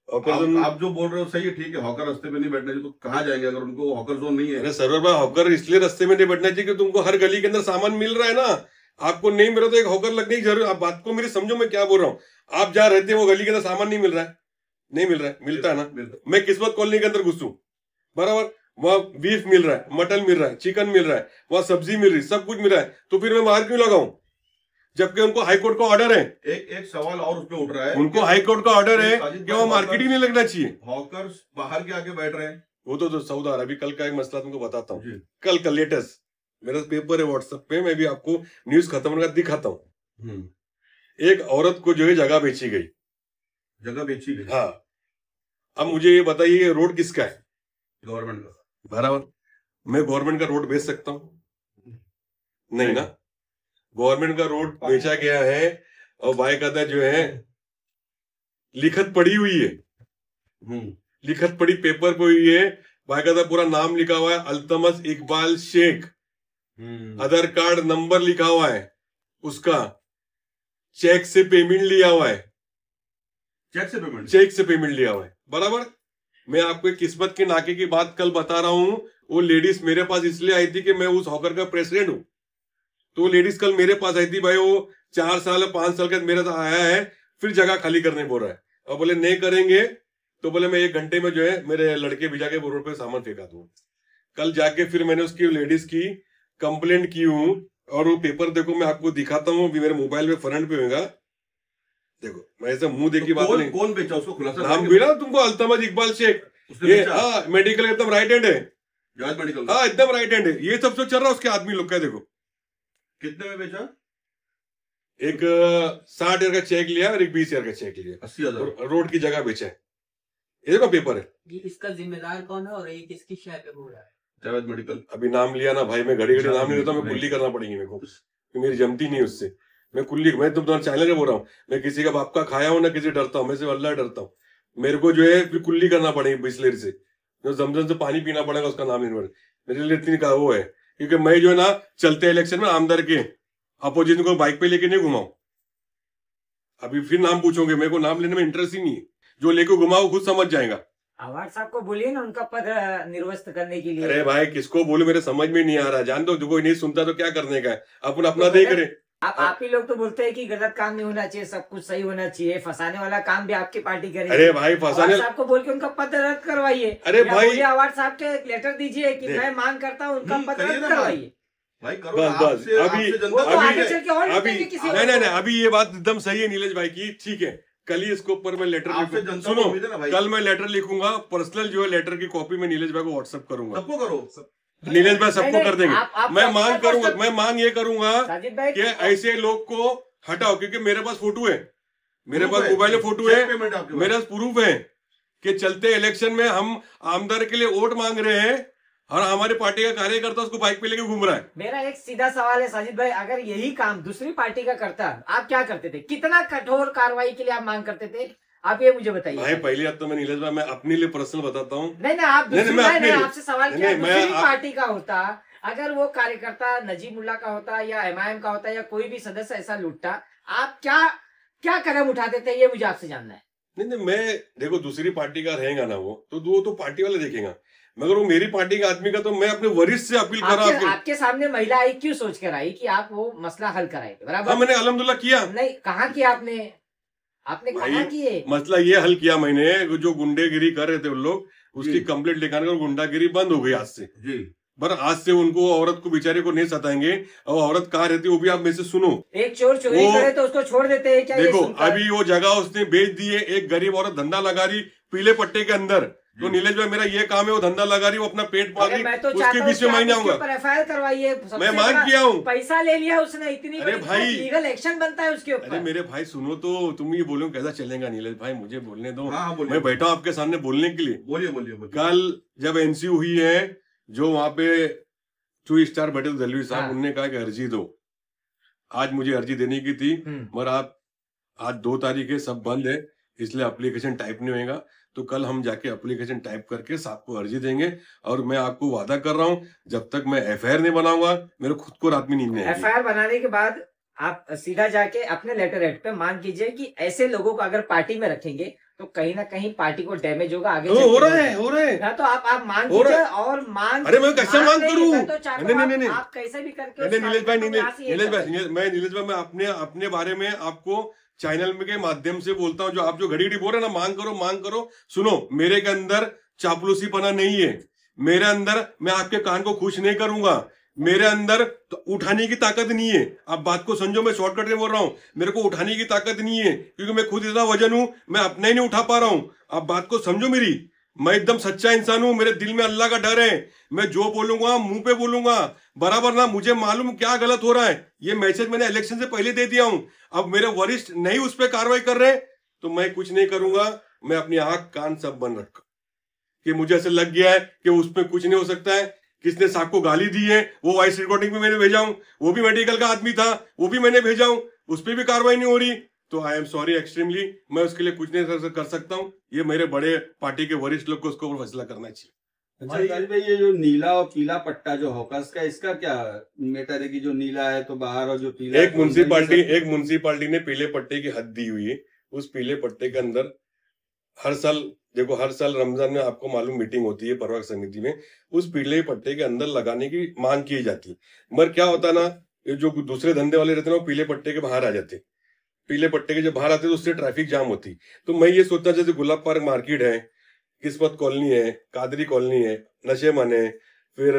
आप जो बोल रहे हो सही है, ठीक है, हॉकर रास्ते में नहीं बैठना चाहिए, तो कहाँ जाएंगे अगर उनको हॉकर जोन नहीं है? अरे सर्वर भाई, हॉकर इसलिए रास्ते में नहीं बैठना चाहिए कि तुमको हर गली के अंदर सामान मिल रहा है ना, आपको नहीं मिल रहा तो एक हॉकर लगने की जरूरत। आप बात को मेरी समझो, मैं क्या बोल रहा हूँ। आप जहाँ रहते हैं वो गली के अंदर सामान नहीं मिल रहा है, नहीं मिल रहा है, मिलता है ना। मैं किस्मत कॉलोनी के अंदर घुसूं, बराबर, वहां बीफ मिल रहा है, मटन मिल रहा है, चिकन मिल रहा है, वहां सब्जी मिल रही, सब कुछ मिल रहा है, तो फिर मैं बाहर क्यों लगाऊं? जबकि उनको हाईकोर्ट का ऑर्डर है। एक सवाल और उस पर उठ रहा है, उनको हाईकोर्ट का ऑर्डर है कि वहां मार्केट ही नहीं लगना चाहिए। हॉकर्स बाहर के आके बैठ रहे हैं, वो तो सऊदी अरब, कल का एक मसला तुमको बताता हूँ, कल का लेटेस्ट मेरा पेपर है व्हाट्सएप पे, मैं भी आपको न्यूज खत्म होने का दिखाता हूँ। एक औरत को जो है जगह बेची गई, हाँ। अब मुझे ये बताइए रोड किसका है? गवर्नमेंट का। बराबर, मैं गवर्नमेंट का रोड बेच सकता हूँ? नहीं ना। गवर्नमेंट का रोड बेचा गया है और बाकायदा जो है लिखत पड़ी हुई है, लिखत पड़ी पेपर पे हुई है, बाकायदा पूरा नाम लिखा हुआ है, अल्तमस इकबाल शेख, आधार कार्ड नंबर लिखा हुआ है उसका, चेक से पेमेंट लिया हुआ है, चेक से पेमेंट लिया हुआ है, बराबर। मैं आपको एक किस्मत के नाके की बात कल बता रहा हूं। वो लेडीज मेरे पास इसलिए आई थी कि मैं उस हॉकर का प्रेसिडेंट हूं, तो वो लेडीज कल मेरे पास आई थी, भाई वो 4 साल 5 साल का मेरा साथ आया है, फिर जगह खाली करने बोल रहा है, और बोले नहीं करेंगे तो बोले मैं 1 घंटे में जो है मेरे लड़के भिजा के रोड पे सामान फेंका दूं। कल जाके फिर मैंने उसकी लेडीज की कंप्लेंट की हूं, और वो पेपर देखो, मैं आपको दिखाता हूँ, मेरे मोबाइल में फ्रंट पे होगा, देखो। मैं ऐसे मुंह देख की बात नहीं, कौन बेचा उसको खुलासा नाम भी ना तुमको, अल्तमस इकबाल शेख, ये हाँ मेडिकल एकदम राइट हैंड है, जाज मेडिकल, हाँ एकदम राइट हैंड है, ये सब जो चल रहा है उसके आदमी लोग का। देखो कितने में बेचा, एक 60,000 का चेक लिया और एक 20,000 का चेक लिया, 80,000 रोड की जगह बेचा है। ये देखो पेपर है, ये इसका जिम्मेदार कौन है और ये किसकी शय पे हो रहा है? जावेद मेडिकल। अभी नाम लिया ना भाई, मैं घड़ी घड़ी नाम नहीं लेता, मैं कुल्ली करना पड़ेगी मेरे को, मेरी जमती नहीं उससे, मैं कुल्ली, मैं तुम तुम्हारा चैनल बोल रहा हूँ, मैं किसी का बाप का खाया हूँ ना किसी डरता हूँ, मैं सिर्फ अल्लाह डरता हूँ। मेरे को जो है फिर कुल्ली करना पड़ेगी बिस्लेरी से, जो जमजम से पानी पीना पड़ेगा, उसका नाम नहीं मेरे लिए इतनी का वो है, क्योंकि मैं जो है ना चलते इलेक्शन में आमदार के अपोजिशन को बाइक पे लेके नहीं घुमाऊं। अभी फिर नाम पूछोगे, मेरे को नाम लेने में इंटरेस्ट ही नहीं है, जो लेके घुमाओ खुद समझ जाएगा। अवार्ड साहब को बोलिए ना उनका पद निर्वस्त करने के लिए। अरे भाई किसको बोलूं, मेरे समझ में नहीं आ रहा, जान दो, कोई नहीं सुनता तो क्या करने का है, अपन अपना देख रहे। आप ही लोग तो बोलते हैं कि गलत काम नहीं होना चाहिए, सब कुछ सही होना चाहिए, फंसाने वाला काम भी आपकी पार्टी करेगी। अरे भाई फंसाने साहब को बोल के उनका पद रद्द करवाइए। अरे भाई अवार्ड साहब के लेटर दीजिए कि मैं मांग करता हूँ उनका पद रद्द करवाइए। भाई करो, बस अभी नहीं, अभी ये बात एकदम सही है नीलेश भाई की, ठीक है। कल ही इसके ऊपर मैं लेटर लिखूंगा, सुनो कल मैं लेटर लिखूंगा पर्सनल, जो है लेटर की कॉपी में नीलेश भाई को व्हाट्सएप करूंगा। सबको करो, नीलेश भाई सबको कर देंगे। मैं मांग करूंगा, मैं मांग ये करूंगा कि ऐसे लोग को हटाओ, क्योंकि मेरे पास फोटो है, मेरे पास मोबाइल में फोटो है, मेरे पास प्रूफ है कि चलते इलेक्शन में हम आमदार के लिए वोट मांग रहे हैं और हमारी पार्टी का कार्यकर्ता उसको बाइक पे लेके घूम रहा है। मेरा एक सीधा सवाल है साजिद भाई, अगर यही काम दूसरी पार्टी का करता आप क्या करते थे? कितना कठोर कार्रवाई के लिए आप मांग करते थे? आप ये मुझे बताइए। भाई पहली बात तो मैं नीलेश भाई, मैं अपने लिए पर्सनल बताता हूँ। नहीं आप आपसे सवाल किया, दूसरी पार्टी का होता, अगर वो कार्यकर्ता नजीब मुल्ला का होता या MIM का होता या कोई भी सदस्य ऐसा लूटता, आप क्या कदम उठाते थे? ये मुझे आपसे जानना है। नहीं मैं देखो, दूसरी पार्टी का रहेगा ना वो तो पार्टी वाले देखेगा, मगर वो मेरी पार्टी का आदमी का, तो मैं अपने वरिष्ठ से अपील कर रहा हूँ। आपके सामने महिला आई, क्यों सोच कर आई कि आप वो मसला हल कराएंगे? बराबर। हाँ मैंने अल्हम्दुलिल्लाह किया। नहीं कहाँ किया आपने कहाँ किए? मसला ये हल किया मैंने, जो गुंडेगिरी कर रहे थे उन लोग, उसकी कंप्लेंट लिखाने का, गुंडागिरी बंद हो गई आज से जी। पर आज से उनको, औरत को बेचारे को नहीं सताएंगे, और औरत कहाँ रहती है वो भी आप में से सुनो। एक चोर चोरी करे तो उसको छोड़ देते हैं क्या? देखो अभी वो जगह उसने बेच दी है, एक गरीब औरत धंधा लगा रही पीले पट्टे के अंदर, तो नीलेश भाई मेरा ये काम है, वो धंधा लगा रही, वो अपना पेट पाल रही, मैं तो उसके बीच में मैं नहीं आऊंगा। एफआईआर करवाइए, मैं मांग किया हूँ, पैसा ले लिया उसने, इतनी अरे भाई लीगल एक्शन बनता है उसके ऊपर। अरे मेरे भाई सुनो तो, तुम ये बोलो कैसा चलेगा नीलेश भाई, मुझे बोलने दो। हाँ बोलिए, मैं बैठा हूँ आपके सामने बोलने के लिए। बोलिए बोलिए बोलिए। कल जब एनसीयू हुई है, जो वहां पे 2 स्टार बैठे थे दलवी साहब, हाँ। उनने कहा कि अर्जी दो। आज मुझे अर्जी देने की थी, मगर आप आज 2 तारीख है, सब बंद है, इसलिए एप्लीकेशन टाइप नहीं होएगा। तो कल हम जाके एप्लीकेशन टाइप करके साहब को अर्जी देंगे। और मैं आपको वादा कर रहा हूँ, जब तक मैं एफआईआर नहीं बनाऊंगा, मेरे खुद को रात में नींद नहीं आएगी। एफआईआर बनाने के बाद आप सीधा जाके अपने लेटर हेड पे मांग कीजिए कि ऐसे लोगों को अगर पार्टी में रखेंगे तो कहीं ना कहीं पार्टी को डैमेज होगा आगे। हो रहा है ना, तो आप मांग कीजिए और मांग। अरे मैं कैसे मांग करूं? नहीं, आप कैसे भी करके नीलेश भाई, नीलेश भाई, मैं अपने बारे में आपको चैनल के माध्यम से बोलता हूँ, जो आप जो घड़ी घड़ी बोल रहे ना, मांग करो। सुनो, मेरे के अंदर चापलूसीपना नहीं है, मेरे अंदर मैं आपके कान को खुश नहीं करूंगा, मेरे अंदर तो उठाने की ताकत नहीं है। आप बात को समझो, मैं शॉर्टकट में बोल रहा हूं, मेरे को उठाने की ताकत नहीं है, क्योंकि मैं खुद इतना वजन हूं, मैं अपना ही नहीं उठा पा रहा हूं। आप बात को समझो मेरी, मैं एकदम सच्चा इंसान हूं, मेरे दिल में अल्लाह का डर है, मैं जो बोलूंगा मुंह पे बोलूंगा बराबर ना। मुझे मालूम क्या गलत हो रहा है, ये मैसेज मैंने इलेक्शन से पहले दे दिया हूं। अब मेरे वरिष्ठ नहीं उस पर कार्रवाई कर रहे तो मैं कुछ नहीं करूंगा। मैं अपनी आंख कान सब बंद रखा, कि मुझे ऐसे लग गया है कि उसमें कुछ नहीं हो सकता है। किसने साहब को गाली दी है, वो वॉइस रिकॉर्डिंग में मैंने भेजा हूं, वो भी मेडिकल का आदमी था, वो भी मैंने भेजा हूं, उस पर भी कार्रवाई नहीं हो रही। तो आई एम सॉरी एक्सट्रीमली, मैं उसके लिए कुछ नहीं कर सकता हूं। ये मेरे बड़े पार्टी के वरिष्ठ लोग को उसको ऊपर फैसला करना चाहिए। अच्छा भाई, ये जो नीला और पीला पट्टा जो हॉकर्स का, इसका क्या मैटर है कि जो नीला है तो बाहर और जो पीला एक म्युनिसिपालिटी ने पीले पट्टे की हद दी हुई है। उस पीले पट्टे के अंदर हर साल, देखो हर साल रमजान में आपको मालूम मीटिंग होती है परवाक समिति में, उस पीले पट्टे के अंदर लगाने की मांग की जाती। मगर क्या होता ना, ये जो दूसरे धंधे वाले रहते ना, वो पीले पट्टे के बाहर आ जाते, पीले पट्टे के जब बाहर आते तो उससे ट्रैफिक जाम होती। तो मैं ये सोचता, जैसे गुलाब पार्क मार्केट है, किस्मत कॉलोनी है, कादरी कॉलोनी है, नशेमन है, फिर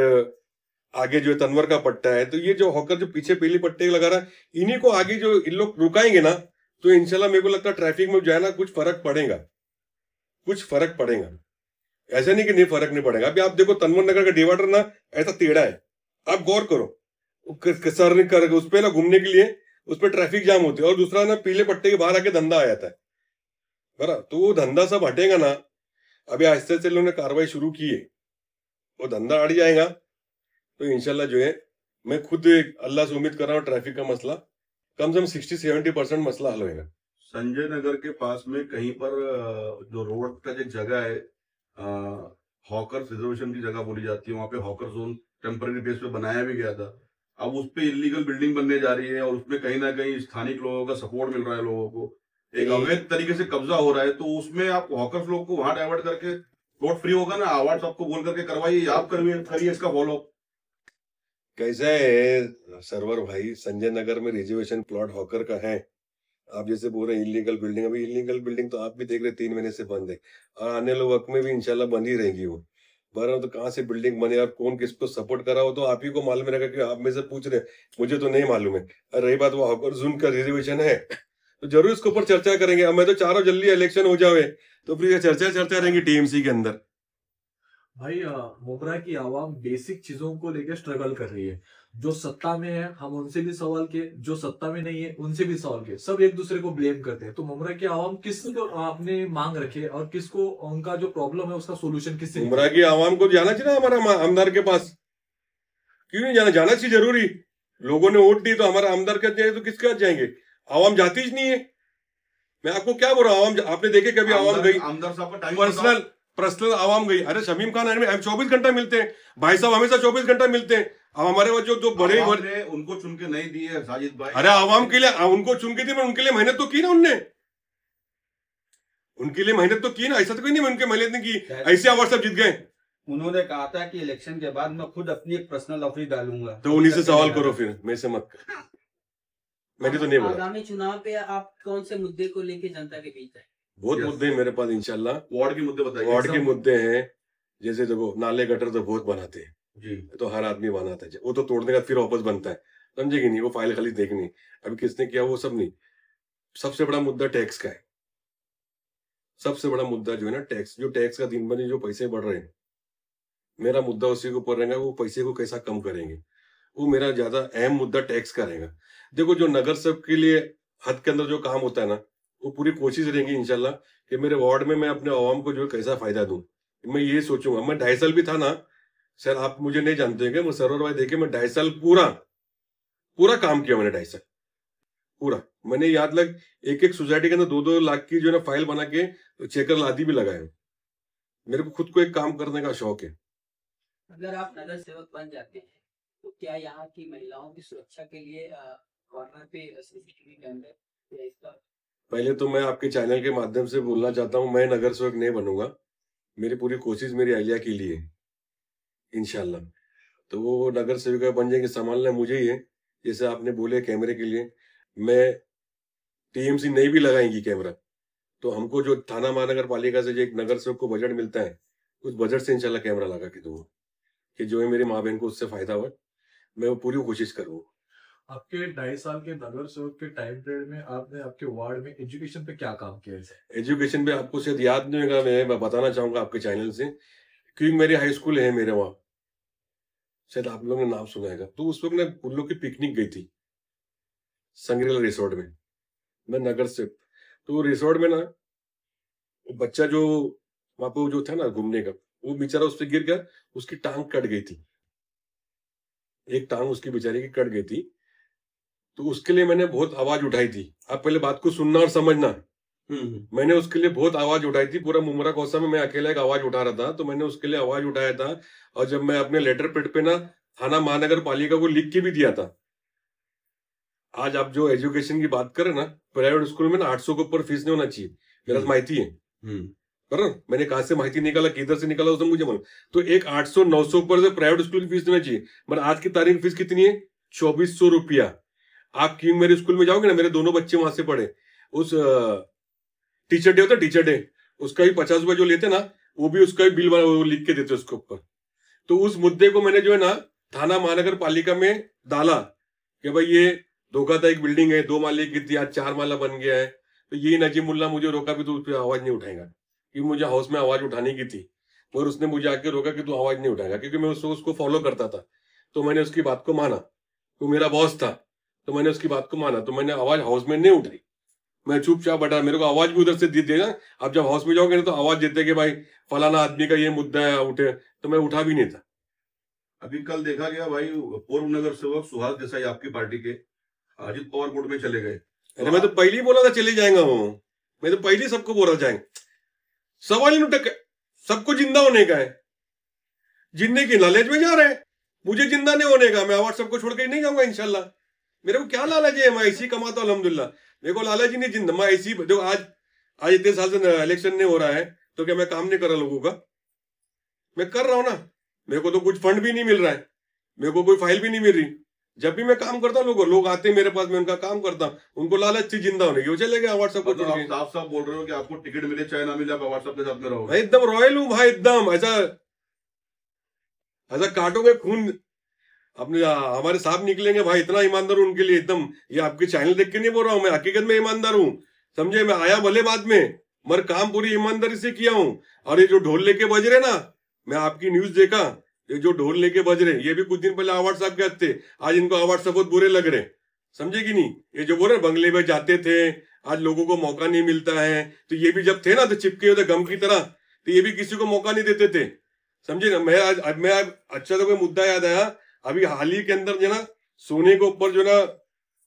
आगे जो तनवर का पट्टा है, तो ये जो हॉकर जो पीछे पीले पट्टे लगा रहा है, इन्हीं को आगे जो इन लोग रुकाएंगे ना, तो इंशाल्लाह मेरे को लगता है ट्रैफिक में जो है ना कुछ फर्क पड़ेगा। ऐसा नहीं कि नहीं फर्क नहीं पड़ेगा। अभी आप देखो तनवर नगर का डिवाइडर ना ऐसा टेढ़ा है, आप गौर करो, सर नहीं कर उस पे ना घूमने के लिए उस पर ट्रैफिक जाम होती है। और दूसरा ना पीले पट्टे के बाहर आके धंधा आ जाता है, बरा तो वो धंधा सब हटेगा ना। अभी आहिस्ते से लोगों ने कार्रवाई शुरू की है, वो धंधा हट जाएगा तो इंशाल्लाह जो है, मैं खुद अल्लाह से उम्मीद कर रहा हूँ ट्रैफिक का मसला कम से कम 60-70% मसला हल होगा। संजय नगर के पास में कहीं पर जो रोड का जो जगह है, हॉकर रिजर्वेशन की जगह बोली जाती है, वहां पे हॉकर जोन टेम्पररी बेस पे बनाया भी गया था। अब उस पे इलीगल बिल्डिंग बनने जा रही है और उसमें कहीं ना कहीं स्थानिक लोगों का सपोर्ट मिल रहा है, लोगों को एक अवैध तरीके से कब्जा हो रहा है। तो उसमें आप हॉकर्स लोग को वहां डाइवर्ट करके रोड फ्री होगा ना, अवार्ड आपको बोल करके करवाइए, आप करिए इसका फॉलो। कैसा है सरवर भाई, संजय नगर में रिजर्वेशन प्लॉट हॉकर का है। आप जैसे बोल रहे हैं इलीगल बिल्डिंग, अभी इलीगल बिल्डिंग तो आप भी देख रहे 3 महीने से बंद है, और आने वाले वक्त में भी इंशाल्लाह बंद ही रहेगी वो। बराबर, तो कहाँ से बिल्डिंग बने और कौन किसको सपोर्ट करा हो तो आप ही को मालूम रहेगा, कि आप में से पूछ रहे, मुझे तो नहीं मालूम है। और रही बात वो हॉकर जोन का रिजर्वेशन है, तो जरूर इसके ऊपर चर्चा करेंगे। अब मैं तो चारों जल्दी इलेक्शन हो जावे तो फिर चर्चा रहेंगी टीएमसी के अंदर। भाई मुमरा की आवाम बेसिक चीजों को लेकर स्ट्रगल कर रही है। जो सत्ता में है हम उनसे भी सवाल किए, जो सत्ता में नहीं है उनसे भी सवाल किए, सब एक दूसरे को ब्लेम करते हैं। तो मुमरा की आवाम किसको आपने मांग रखे और किसको उनका जो प्रॉब्लम है उसका सोल्यूशन किससे? मुमरा की आवाम को जाना चाहिए हमारा आमदार के पास, क्यों नहीं जाना चाहिए जरूरी। लोगों ने वोट दी तो हमारा आमदार के जाएंगे तो किसके पास जाएंगे? आवाम जाती ही नहीं है। मैं आपको क्या बोल रहा हूँ, आवाम आपने देखे कभी आवाम गई? आमदार साहब का टाइम पर्सनल आवाम गई। अरे शमीम खान हम 24 घंटा मिलते हैं, भाई साहब हमेशा 24 घंटा मिलते हैं। अब हमारे वो जो बड़े उनको चुन के नहीं दिए साजिद भाई। अरे आवाम के लिए उनको चुन के दी, उनके लिए मेहनत तो की ना, उनके लिए मेहनत तो की ना। ऐसा तो कोई नहीं उनके मेहनत नहीं की, ऐसे आवाज सब जीत गए। उन्होंने कहा था कि इलेक्शन के बाद मैं खुद अपनी एक पर्सनल ऑफिस डालूंगा। तो उन्हीं से सवाल करो फिर, मेरे से मत कर, मैंने तो नहीं बोला। आगामी चुनाव पे आप कौन से मुद्दे को लेके जनता के बीच है? बहुत मुद्दे हैं मेरे पास इंशाल्लाह। वार्ड के मुद्दे बताइए। वार्ड के मुद्दे हैं, जैसे देखो नाले गटर तो बहुत बनाते हैं जी, तो हर आदमी बनाता है, वो तो तोड़ने का फिर वापस बनता है, समझेगी नहीं, वो फाइल खाली देखनी। अभी किसने किया वो सब नहीं। सबसे बड़ा मुद्दा टैक्स का है। सबसे बड़ा मुद्दा जो है ना टैक्स, जो टैक्स का दिन ब दिन जो पैसे बढ़ रहे हैं, मेरा मुद्दा उसी के ऊपर रहेगा, वो पैसे को कैसा कम करेंगे, वो मेरा ज्यादा अहम मुद्दा टैक्स का रहेगा। देखो जो नगर सेवक के लिए हद के अंदर जो काम होता है ना, वो पूरी कोशिश रहेगी इंशाल्लाह कि मेरे वार्ड में मैं अपने आवाम को जो है कैसा फायदा दूं। मैं ये सोचूंगा, मैं 2.5 साल भी था ना सर, आप मुझे नहीं जानते हैं, मैं सरोवर भाई देखे, मैं 2.5 साल पूरा काम किया मैंने, 2.5 साल पूरा। मैंने यहाँ तक एक सोसाइटी के अंदर 2-2 लाख की जो है ना फाइल बना के चेकर लादी भी लगाए। मेरे को खुद को एक काम करने का शौक है। अगर आप नगर सेवक बन जाते हैं तो क्या यहाँ की महिलाओं की सुरक्षा के लिए कॉर्नर पे सीसीटीवी कैमरे या इसका? पहले तो मैं आपके चैनल के माध्यम से बोलना चाहता हूँ, मैं नगर सेवक नहीं बनूंगा। मेरी पूरी कोशिश मेरी अहलिया के लिए इंशाल्लाह। तो वो नगर सेविका बन जाएंगे, संभालना मुझे ही है। जैसे आपने बोले कैमरे के लिए, मैं टीएमसी नहीं भी लगाएंगी कैमरा, तो हमको जो थाना महानगर पालिका से जो एक नगर सेवक को बजट मिलता है, उस बजट से इंशाल्लाह कैमरा लगा के दूंगा कि जो है मेरी माँ बहन को उससे फायदा हो। मैं वो पूरी कोशिश करूंगा। आपके 2.5 साल के नगर सेवक के टाइम पीरियड में आपने आपके वार्ड में एजुकेशन पे क्या काम किया है? एजुकेशन पे आपको शायद याद नहीं होगा, मैं बताना चाहूंगा आपके चैनल से, क्योंकि मेरी हाई स्कूल है मेरे वहाँ, शायद आप लोगों ने नाम सुना है। तो उस वक्त उन लोग की पिकनिक गई थी संग्रेला रिसोर्ट में, मैं नगर से। तो रिसोर्ट में ना बच्चा जो वहां पे जो था ना घूमने का, वो बेचारा उस पर गिर गया, उसकी टांग कट गई थी, एक टांग उसकी बेचारी की कट गई थी। तो उसके लिए मैंने बहुत आवाज उठाई थी। आप पहले बात को सुनना और समझना। मैंने उसके लिए बहुत आवाज उठाई थी, पूरा मुमरा कौसा में मैं अकेला एक आवाज उठा रहा था। तो मैंने उसके लिए आवाज उठाया था, और जब मैं अपने लेटर पेड पे ना थाना महानगर पालिका को लिख के भी दिया था। आज आप जो एजुकेशन की बात करें ना, प्राइवेट स्कूल में ना 800 के ऊपर फीस नहीं होना चाहिए, मेरा माहिती है। पर मैंने कहा से माहिती निकाला, किधर से निकाला उसने मुझे मालूम। तो एक 800-900 ऊपर से प्राइवेट स्कूल की फीस देना चाहिए। मगर आज की तारीख फीस कितनी है? 2400 रुपया। आप किंग मेरे स्कूल में जाओगे ना, मेरे दोनों बच्चे वहां से पढ़े, उस टीचर डे होता है, टीचर डे, उसका भी 50 रुपया जो लेते ना, वो भी उसका भी बिल लिख के देते उसके ऊपर। तो उस मुद्दे को मैंने जो है ना थाना महानगर पालिका में डाला कि भाई ये धोखा था, एक बिल्डिंग है 2 माले की थी, आज 4 माला बन गया है। तो ये नजीमुल्ला मुझे रोका भी तो उस पर आवाज नहीं उठाएगा, क्योंकि मुझे हाउस में आवाज उठाने की थी, मगर उसने मुझे आके रोका कि तू आवाज नहीं उठाएगा, क्योंकि मैं उसको फॉलो करता था। तो मैंने उसकी बात को माना, वो मेरा बॉस था, तो मैंने उसकी बात को माना। तो मैंने आवाज हाउस में नहीं उठाई, मैं चुपचाप बैठा। मेरे को आवाज भी उधर से देगा, आप जब हाउस में जाओगे ना तो आवाज देते कि भाई फलाना आदमी का ये मुद्दा है, उठे। तो मैं उठा भी नहीं था। अभी कल देखा गया भाई, पूर्व नगर सेवक सुहास देसाई आपकी पार्टी के अजित पवार कोर्ट में चले गए। अरे मैं तो पहले ही बोला था चले जाएगा वो, मैं तो पहले ही सबको बोला जाएंगे। सवाल ही नहीं, सबको जिंदा होने का है, जिंदे की लालच में जा रहे हैं। मुझे जिंदा नहीं होने का, मैं आवाज सबको छोड़ के नहीं जाऊंगा इंशाल्लाह। मेरे को क्या लालच है, मैं ऐसी कमाता हूं अल्हम्दुलिल्लाह। मेरे को लालच ही नहीं जिंदा, मैं ऐसी देखो। आज इतने साल से इलेक्शन नहीं हो रहा है, तो क्या मैं काम नहीं कर रहा लोगों का? मैं कर रहा हूं ना। मेरे को तो कुछ फंड भी नहीं मिल रहा है, मेरे को कोई फाइल भी नहीं मिल रही। जब भी मैं काम करता हूँ लोग आते हैं मेरे पास, मैं उनका काम करता हूँ, उनको लालच थी जिंदा होने की, वो चले गए व्हाट्सएप को। आप साफ साफ बोल रहे हो कि आपको टिकट मिले चाहे ना मिले, आप व्हाट्सएप के साथ में रहो। मैं एकदम रॉयल हूँ भाई, एकदम ऐसा काटोगे खून अपने हमारे साहब निकलेंगे भाई, इतना ईमानदार हूं उनके लिए एकदम। ये आपके चैनल देख के नहीं बोल रहा हूं, मैं हकीकत में ईमानदार हूं, समझे। मैं आया भले बाद में, मगर काम पूरी ईमानदारी से किया हूं। और ये जो ढोल लेके बज रहे ना, मैं आपकी न्यूज देखा, ये जो ढोल लेके बज रहे, ये भी कुछ दिन पहले अवार्ड साहब के थे, आज इनको अवार्ड साहब बहुत बुरे लग रहे, समझे कि नहीं। ये जो बोल रहे बंगले में जाते थे, आज लोगों को मौका नहीं मिलता है। तो ये भी जब थे ना तो चिपके हुए थे गम की तरह, तो ये भी किसी को मौका नहीं देते थे, समझे ना। मैं आज अच्छा तो कोई मुद्दा याद आया, अभी हाल ही के अंदर जो ना सोने के ऊपर जो ना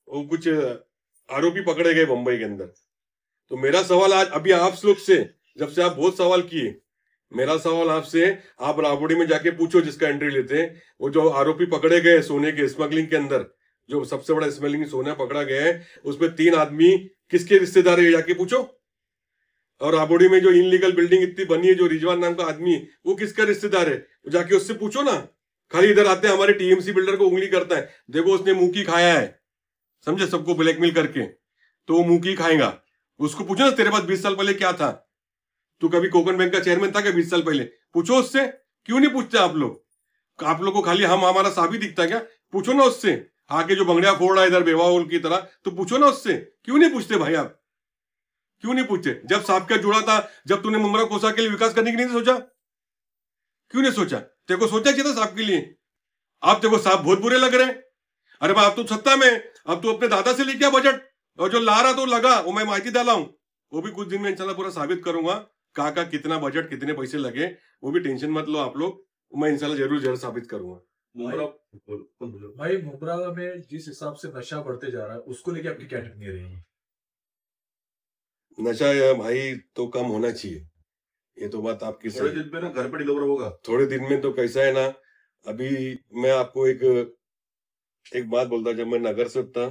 वो कुछ आरोपी पकड़े गए बंबई के अंदर। तो मेरा सवाल आज अभी आप लोग से, जब से आप बहुत सवाल किए, मेरा सवाल आपसे, आप राबड़ी में जाके पूछो जिसका एंट्री लेते हैं, वो जो आरोपी पकड़े गए सोने के स्मगलिंग के अंदर, जो सबसे बड़ा स्मगलिंग सोना पकड़ा गया है, उसमें 3 आदमी किसके रिश्तेदार है जाके पूछो। और राबड़ी में जो इनलीगल बिल्डिंग इतनी बनी है, जो रिजवान नाम का आदमी, वो किसका रिश्तेदार है, जाके उससे पूछो ना। खाली इधर आते हैं हमारे टीएमसी बिल्डर को उंगली करता है, देखो उसने मुंह खाया है, समझे, सबको ब्लैकमेल करके, तो वो मुंह खाएगा। उसको पूछो ना, तेरे पास 20 साल पहले क्या था, तू कभी कोकन बैंक का चेयरमैन था क्या 20 साल पहले? पूछो उससे। क्यों नहीं पूछते आप लोग? आप लोग को खाली हमारा साबित दिखता क्या? पूछो ना उससे, आके जो बंगड़िया फोड़ रहा है इधर बेवाउल की तरह, तो पूछो ना उससे। क्यों नहीं पूछते भाई आप? क्यों नहीं पूछते? जब साहब का जुड़ा था, जब तूने मुमरा कोसा के लिए विकास करने की नहीं सोचा? क्यों नहीं सोचा? तेरे को सोचा चाहिए था साहब के लिए। आप तेरे को साहब बहुत बुरे लग रहे हैं। अरे भाई, आप तो सत्ता में, अब तू अपने दादा से लेके आ बजट, और जो ला रहा तो लगा, वो मैं माहिती डाला हूं, वो भी कुछ दिन में इंशाल्लाह पूरा साबित करूंगा। कहा कितना बजट, कितने पैसे लगे, वो भी टेंशन मत लो आप लोग, मैं इंशाल्लाह जरूर साबित करूंगा। भाई मुमरा में जिस हिसाब से नशा बढ़ते जा रहा है, उसको लेके आपकी क्या टिप्पणी रहेगी? नशा या भाई तो कम होना चाहिए, ये तो बात आपकी थोड़े सही। दिन में ना घर पे डिलीवर होगा। थोड़े दिन में तो कैसा है ना, अभी मैं आपको एक बात बोलता, जब मैं नगर सेवक था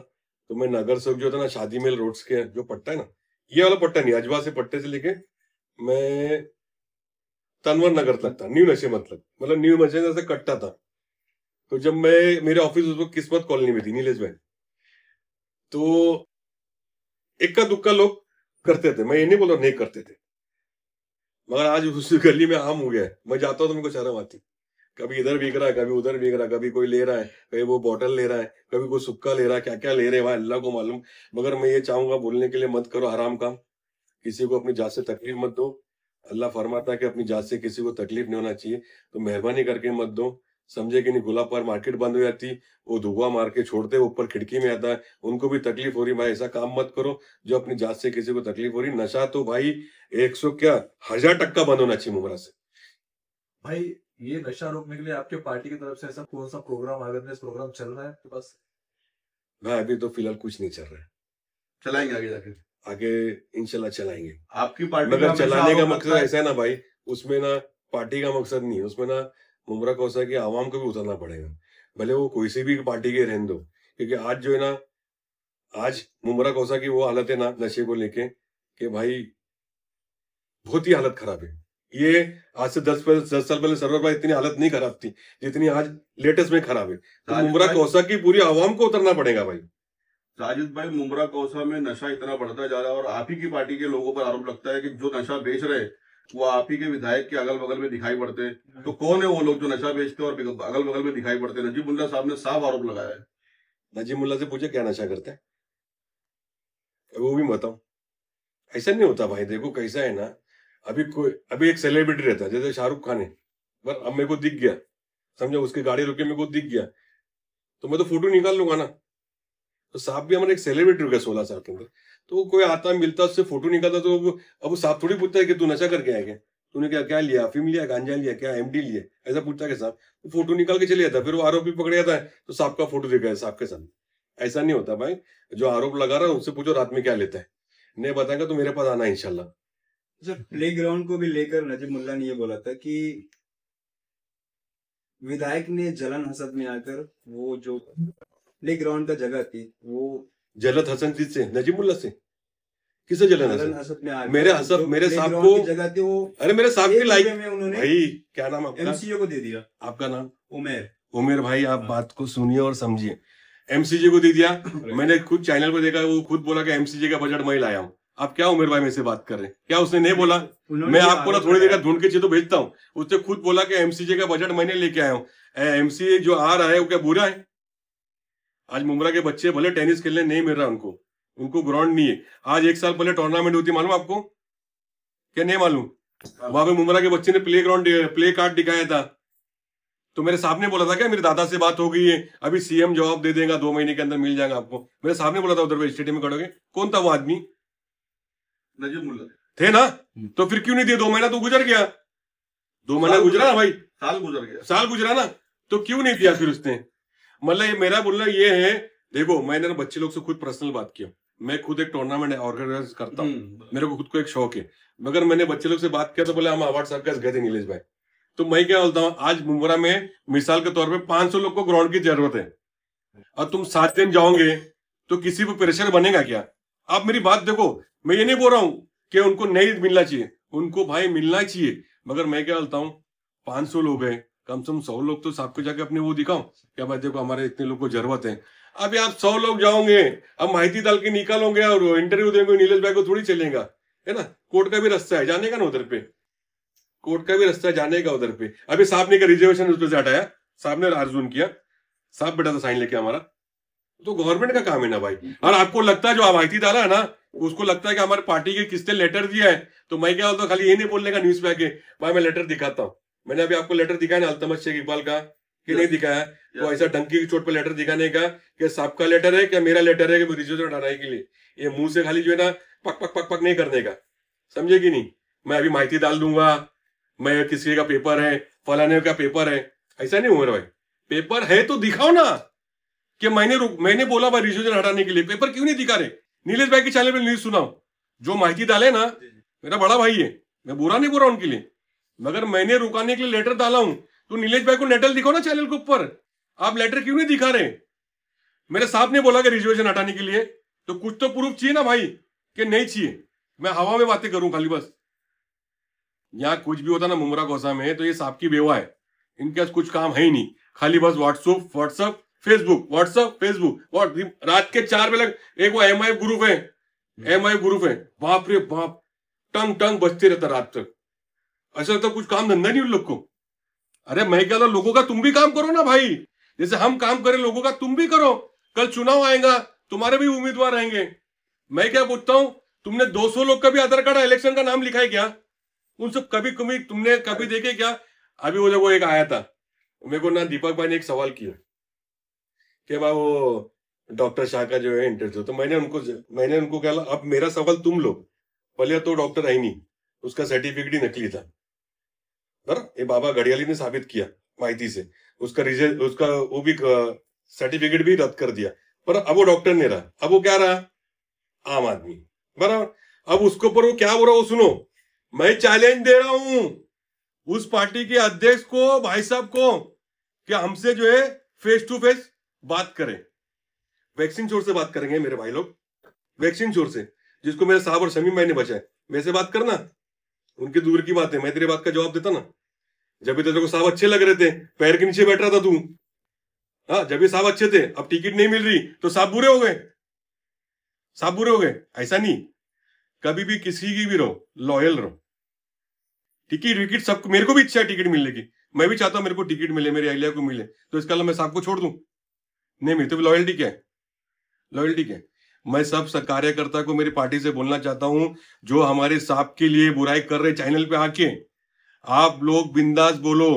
तो मैं नगर सेवक जो था ना, शादी मेल रोड्स के जो पट्टा है ना, ये वाला पट्टा नहीं, अजवा से पट्टे से लेके मैं तनवर नगर तक था, न्यू नशे मतलब न्यू नशे से कट्टा था। तो जब मैं, मेरे ऑफिस उस वक्त किस्मत कॉलोनी में थी, नीलेश भाई, तो इक्का दुक्का लोग करते थे, मैं ये नहीं बोल रहा नहीं करते थे, मगर आज उस गली में आम हो गया है। मैं जाता हूँ तो मेरे को शर्म आती, कभी इधर बिक रहा है, कभी उधर बिक रहा है, कभी कोई ले रहा है, कभी वो बोतल ले रहा है, कभी कोई सुक्का ले रहा है, क्या क्या ले रहे हैं भाई अल्लाह को मालूम। मगर मैं ये चाहूंगा बोलने के लिए, मत करो हराम काम, किसी को अपनी जात से तकलीफ मत दो। अल्लाह फरमाता है कि अपनी जात से किसी को तकलीफ नहीं होना चाहिए, तो मेहरबानी करके मत दो। समझे कि नहीं, गुलाब पर मार्केट बंद हो जाती, वो धुआं मार के छोड़ते, ऊपर खिड़की में आता है, उनको भी तकलीफ हो रही। भाई ऐसा काम मत करो जो अपनी जात से किसी को तकलीफ हो रही। नशा तो भाई 100 क्या 1000% बंद होना चाहिए मुमरा से। भाई ये नशा रोकने के लिए आपके पार्टी की तरफ से ऐसा कौन सा प्रोग्राम, अवेयरनेस प्रोग्राम चल रहा है आपके पास? भाई अभी तो फिलहाल कुछ नहीं चल रहा है, चलाएंगे आगे जाके, आगे इंशाल्लाह चलाएंगे। आपकी पार्टी मगर चलाने का मकसद ऐसा है ना भाई, उसमें ना पार्टी का मकसद नहीं है, उसमें ना मुमरा कौसा कि आवाम को भी उतरना पड़ेगा, भले वो कोई सी भी पार्टी के रहने दो। क्योंकि आज जो है ना, आज मुमरा कौसा की वो हालत है ना नशे को लेके, कि भाई बहुत ही हालत खराब है। ये आज से 10 साल पहले सरवर भाई इतनी हालत नहीं खराब थी जितनी आज लेटेस्ट में खराब है। तो मुमरा कौसा की पूरी आवाम को उतरना पड़ेगा भाई। साजिद भाई, मुमरा कौसा में नशा इतना बढ़ता जा रहा है और आप ही की पार्टी के लोगों पर आरोप लगता है कि जो नशा बेच रहे हैं वो आप ही के विधायक के अगल बगल में दिखाई पड़ते हैं। तो कौन है वो लोग जो नशा बेचते हैं और अगल बगल में दिखाई पड़ते हैं? नजीबुल्लाह साहब ने साफ आरोप लगाया है। नजीमुल्लाह से पूछे क्या नशा करता है, वो भी बताओ। ऐसा नहीं होता भाई, देखो कैसा है ना, अभी एक सेलिब्रिटी रहता है, जैसे शाहरुख खान है, पर अब मेरे को दिख गया, समझो उसकी गाड़ी रुके, मेरे को दिख गया तो मैं तो फोटो निकाल लूंगा ना। तो साहब भी हमारे एक सेलिब्रिटी हो गया 16 साल के अंदर, तो कोई आता मिलता उससे फोटो निकालता, तो अब वो साहब थोड़ी पूछता है कि तू नशा करके आया क्या, तूने क्या क्या लिया, अफीम लिया, गांजा लिया, क्या एमडी लिया, ऐसा पूछता है साहब। तो फोटो निकाल के चले जाता, फिर वो आरोपी पकड़ जाता है तो साहब का फोटो दिखा है साहब के सामने। ऐसा नहीं होता भाई, जो आरोप लगा रहा है उनसे पूछो रात में क्या लेता है, नहीं बताएगा तो मेरे पास आना है इंशाल्लाह। सर, प्ले ग्राउंड को भी लेकर नजीमुल्लाह ने ये बोला था कि विधायक ने जलन हसद में आकर वो जो प्ले ग्राउंड का जगह थी वो जलत हसन से नजीमुल्लाह से किसे जलन जलन हसन? हसद में आकर मेरे हसद जो मेरे प्ले साहब ग्राउंड को, की जगह थी वो अरे मेरे साहब के 1 लाइक रुपए में उन्होंने भाई, क्या नाम आपका? एमसीओ को दे दिया। आपका नाम? उमेर। उमेर भाई, आप बात को सुनिए और समझिए। एमसीजे को दे दिया, मैंने खुद चैनल पर देखा, वो खुद बोला कि एमसीजे का बजट मैं लाया हूँ। आप क्या उमेर भाई मेरे से बात कर रहे हैं, क्या उसने नहीं बोला? मैं आपको ना थोड़ी देर का ढूंढ के चीज तो भेजता हूँ, उसने खुद बोला कि एमसीजे का बजट मैंने लेके आया हूँ। एमसीजे जो आ रहा है वो क्या बुरा है? आज मुमरा के बच्चे भले टेनिस खेलने नहीं मिल रहा उनको ग्राउंड नहीं है। आज 1 साल पहले टूर्नामेंट होती, मालूम आपको? क्या नहीं मालूम? वहां पे मुमरा के बच्चे ने प्ले कार्ड दिखाया था, तो मेरे साहब ने बोला था क्या मेरे दादा से बात हो गई है, अभी सीएम जवाब दे देगा, 2 महीने के अंदर मिल जाएगा आपको। मेरे साहब ने बोला था उधर स्टेडियम में खड़ोगे। कौन था वो आदमी? नजीबुल्लाह थे ना, तो फिर क्यों नहीं दिया? 2 महीना तो गुजर गया, 2 महीना गुजरा ना भाई, साल गुजर गया, साल गुजरा ना, तो क्यों नहीं दिया फिर उसने? मतलब मेरा बोलना ये है, देखो मैंने ना बच्चे लोग से खुद पर्सनल बात किया, मैं खुद एक टूर्नामेंट ऑर्गेनाइज करता हूँ, मेरे को खुद को एक शौक है। मगर मैंने बच्चे लोग से बात किया तो बोले हम अवार्ड साहब गए थे नीलेश भाई। तो मैं क्या बोलता हूँ, आज मुमरा में मिसाल के तौर पे 500 लोग को ग्राउंड की जरूरत है, और तुम 7 दिन जाओगे तो किसी को प्रेशर बनेगा क्या? आप मेरी बात देखो, मैं ये नहीं बोल रहा हूँ कि उनको नहीं मिलना चाहिए, उनको भाई मिलना चाहिए, मगर मैं क्या बोलता हूँ 500 लोग हैं, कम से कम 100 लोग तो सबको जाके अपने वो दिखाओ क्या भाई देखो हमारे इतने लोग को जरूरत है। अभी आप 100 लोग जाओगे, अब माहिती डाल के निकालोगे और इंटरव्यू देंगे नीलेश भाई को थोड़ी चलेगा, है ना? कोर्ट का भी रास्ता है जाने का ना उधर पे, कोर्ट का भी रास्ता है जाने का उधर पे। अभी साहब ने रिजर्वेशन उस पर से हटाया, साहब ने अर्जुन किया, साहब बेटा था साइन लेके हमारा, तो गवर्नमेंट का काम है ना भाई। और आपको लगता है जो माहिती डाला है ना, उसको लगता है कि हमारी पार्टी के किसने लेटर दिया है, तो मैं क्या होता खाली ये नहीं बोलने का न्यूज पे आके भाई मैं लेटर दिखाता हूँ। मैंने अभी आपको लेटर दिखाया ना अल्तमश शेख इकबाल का कि नहीं दिखाया, तो ऐसा डंकी की चोट पे लेटर दिखाने का कि सबका लेटर है क्या मेरा लेटर है कि रिजर्वेशन हटाने के लिए, ये मुंह से खाली जो है ना पक पक पक पक नहीं करने का, समझे कि नहीं। मैं अभी माहिती डाल दूंगा, मैं किसी का पेपर है, फलाने का पेपर है, ऐसा नहीं हुआ भाई। पेपर है तो दिखाओ ना कि मैंने बोला भाई रिजर्वेशन हटाने के लिए, पेपर क्यों नहीं दिखा रहे। नीलेश भाई की चैनल पर न्यूज सुनाओ, जो माहिती डाले ना मेरा बड़ा भाई है, मैं बुरा नहीं बोल रहा उनके लिए, मगर मैंने रुकाने के लिए लेटर डाला हूं तो नीलेश भाई को लेटर दिखाओ ना चैनल के ऊपर। आप लेटर क्यों नहीं दिखा रहे। मेरे साहब ने बोला कि रिजर्वेशन हटाने के लिए, तो कुछ तो प्रूफ चाहिए ना भाई कि नहीं चाहिए। मैं हवा में बातें करूं खाली बस। यहाँ कुछ भी होता ना मुमरा गौसा में तो ये साहब की बेवा है, इनके पास कुछ काम है ही नहीं, खाली बस व्हाट्सएप फेसबुक रात के 4 बजे एक वो एमआई ग्रुप है, बाप रे बाप टंग टंग बजते रहता रात तक। ऐसा तो कुछ काम धंधा नहीं उन लोग को। अरे मैं क्या था, लोगों का तुम भी काम करो ना भाई, जैसे हम काम करें लोगों का तुम भी करो। कल चुनाव आएगा, तुम्हारे भी उम्मीदवार रहेंगे। मैं क्या पूछता हूं, तुमने 200 लोग का भी आधार कार्ड इलेक्शन का नाम लिखा है क्या? उन सब कभी तुमने कभी देखे क्या? अभी वो जब वो एक आया था, मेरे को ना दीपक भाई ने एक सवाल किया कि भाई वो डॉक्टर शाह का जो है इंटरव्यू, तो मैंने उनको कहा अब मेरा सवाल तुम लो, पहले तो डॉक्टर है नहीं, उसका सर्टिफिकेट ही नकली था, ये बाबा घड़ियाली ने साबित किया माहिती से, उसका रिजल्ट उसका वो भी सर्टिफिकेट भी रद्द कर दिया, पर अब वो डॉक्टर नहीं रहा, अब वो क्या रहा, आम आदमी, बराबर। अब उसके ऊपर वो क्या बोल रहा वो सुनो, मैं चैलेंज दे रहा हूं उस पार्टी के अध्यक्ष को, भाई साहब को, कि हमसे जो है फेस टू फेस बात करें, वैक्सीन चोर से बात करेंगे मेरे भाई लोग, वैक्सीन चोर से, जिसको मेरे साहब और शमीम भाई ने बचाए, वैसे बात करना, उनकी दूर की बात है, मैं तेरी बात का जवाब देता ना। जब भी तेरे को साहब अच्छे लग रहे थे, पैर के नीचे बैठ रहा था तू, हाँ जब भी साहब अच्छे थे, अब टिकट नहीं मिल रही तो साहब बुरे हो गए, साहब बुरे हो गए। ऐसा नहीं, कभी भी किसी की भी रहो, लॉयल रहो। टिकट सबको, मेरे को भी इच्छा है टिकट मिलने की, मैं भी चाहता हूं मेरे को टिकट मिले, मेरी अहलिया को मिले, तो इसका मैं साहब को छोड़ दूं? नहीं मिली तो लॉयल्टी क्या है, लॉयल्टी क्या है। मैं सब कार्यकर्ता को मेरी पार्टी से बोलना चाहता हूं, जो हमारे साहब के लिए बुराई कर रहे चैनल पे आके, आप लोग बिंदास बोलो,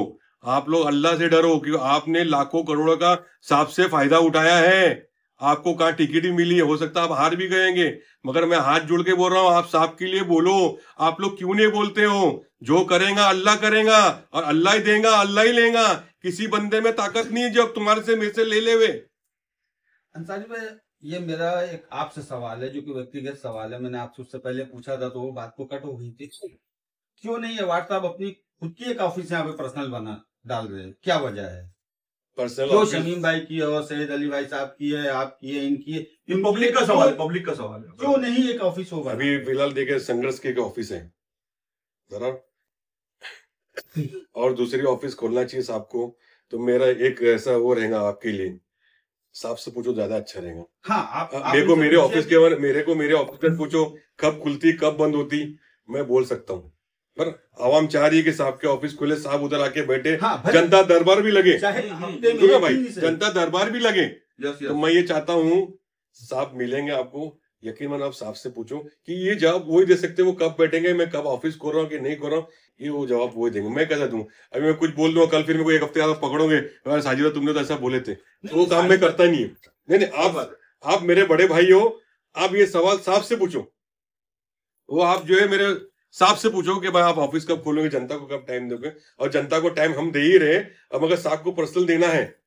आप लोग अल्लाह से डरो, क्योंकि आपने लाखों करोड़ों का साहब से फायदा उठाया है, आपको कहाँ टिकट ही मिली है, हो सकता है आप हार भी गएंगे, मगर मैं हाथ जोड़ के बोल रहा हूं, आप साहब के लिए बोलो। आप लोग क्यों नहीं बोलते हो? जो करेगा अल्लाह करेगा, और अल्लाह ही देगा, अल्लाह ही लेगा, किसी बंदे में ताकत नहीं है जो तुम्हारे से मेरे से ले ले। अंसारी भाई, ये मेरा एक आपसे सवाल है, जो कि व्यक्तिगत सवाल है, मैंने आपसे उससे पहले पूछा था तो वो बात को कट हो गई थी। क्यों नहीं है व्हाट्सएप अपनी खुद की एक ऑफिस यहाँ पे पर्सनल बना डाल रहे हैं, क्या वजह है? पर्सनल जो शमीम भाई की है और सैयद अली भाई साहब की है, आपकी है, इनकी है, पब्लिक का सवाल है, पब्लिक का सवाल है। क्यों नहीं एक ऑफिस होगा? अभी फिलहाल देखे संघर्ष के ऑफिस है जरा, और दूसरी ऑफिस खोलना चाहिए साहब को, तो मेरा एक ऐसा वो रहेगा आपके लिए, साहब से पूछो ज्यादा अच्छा रहेगा। हाँ, आप मेरे को मेरे ऑफिस के बारे, मेरे ऑफिस में पूछो कब खुलती कब बंद होती, मैं बोल सकता हूँ, पर आवाम चाह रही है कि साहब के ऑफिस खुले, साहब उधर आके बैठे, हाँ, जनता दरबार भी लगे, चाहे भाई जनता दरबार भी लगे। यस, तो मैं ये चाहता हूँ साहब मिलेंगे आपको, यकीनन आप साहब से पूछो कि ये जवाब वही दे सकते हैं, वो कब बैठेंगे, मैं कब ऑफिस खोल रहा हूँ कि नहीं खोल रहा हूँ, ये वो जवाब वही देंगे। मैं कैसा दूं? अभी मैं कुछ बोल दूंगा, कल फिर मेरे को एक हफ्ते बाद पकड़ोगे, साजिदा तुमने तो ऐसा बोले थे, तो वो काम मैं करता नहीं है। नहीं, आप मेरे बड़े भाई हो, आप ये सवाल साहब से पूछो, वो आप जो है मेरे साहब से पूछो कि भाई आप ऑफिस कब खोलोगे, जनता को कब टाइम दोगे, और जनता को टाइम हम दे ही रहे, अब अगर साहब को पर्सनल देना है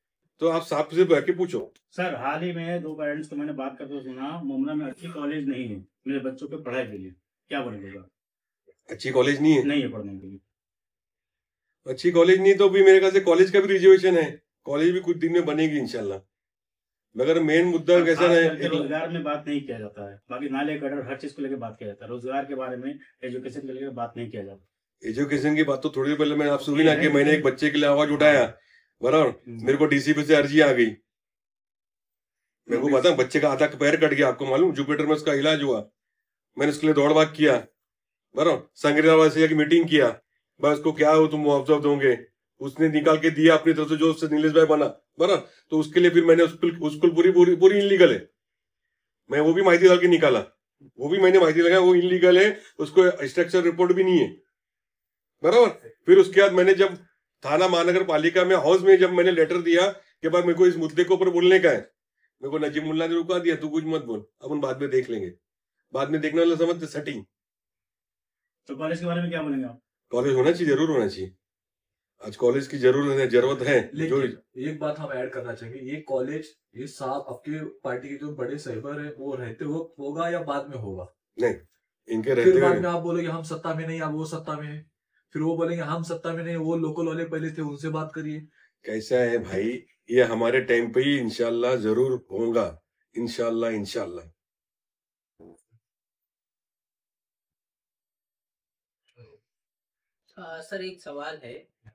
तो आप साहब से बैठ के पूछो। सर, हाल ही में 2 पेरेंट्स को मैंने बात करते सुना, मुमरा में अच्छी कॉलेज नहीं है मेरे बच्चों के पढ़ाई के लिए, क्या बनेगा? अच्छी कॉलेज नहीं है, नहीं है पढ़ने के लिए। अच्छी कॉलेज नहीं तो भी मेरे ख्याल से कॉलेज का भी रिजर्वेशन है, कॉलेज भी कुछ दिन में बनेगी इंशाल्लाह, मगर मेन मुद्दा कैसा है, रोजगार में बात नहीं किया जाता है, बाकी नाले गटर हर चीज को लेकर बात किया जाता है, रोजगार के बारे में, एजुकेशन के लेकर बात नहीं किया जाता। एजुकेशन की बात तो थोड़ी देर पहले मैंने आपसे सुनी ना कि मैंने एक बच्चे के लिए आवाज उठाया, बराबर, मेरे को डीसीपी से अर्जी आ गई, मेरे को पता बच्चे का आधा पैर कट गया, आपको मालूम, जुपिटर में उसका इलाज हुआ, मैंने उसके लिए दौड़ भाग किया, बराबर, संग्रह वासी की मीटिंग किया, बस उसको क्या हो तुम मुआवजा दोगे, उसने निकाल के दिया अपनी तरफ से, जो उससे नीलेश भाई बना, बराबर, तो उसके लिए फिर मैंने स्कूल पूरी इनलीगल है, मैं वो भी माहिती डाल के निकाला, वो भी मैंने माहिती लगाया, वो इनलीगल है, उसको स्ट्रक्चर रिपोर्ट भी नहीं है, बराबर। फिर उसके बाद मैंने जब थाना महानगर पालिका में हाउस में जब मैंने लेटर दिया कि भाई मेरे को इस मुद्दे के ऊपर बोलने का है, मेरे को नजीब मुल्ला ने रुका दिया, तू कुछ मत बोल, अपन बाद में देख लेंगे। बाद में देखने वाला समझते सेटिंग। तो कॉलेज के बारे में क्या बोलेंगे आप? कॉलेज होना चाहिए, जरूर होना चाहिए। आज कॉलेज की जरूरत है। जो लेकिन एक बात हम ऐड करना चाहेंगे, ये कॉलेज ये साहब आपके पार्टी के जो बड़े साहिबर है वो रहते हो होगा या बाद में होगा? नहीं, इनके फिर रहते बाद हुए में आप बोलोगे हम सत्ता में नहीं, अब वो सत्ता में है, फिर वो बोलेंगे हम सत्ता में नहीं, वो लोकल वाले पहले थे उनसे बात करिए। कैसा है भाई, ये हमारे टाइम पे ही इंशाल्लाह जरूर होगा, इंशाल्लाह इंशाल्लाह। सर एक सवाल है,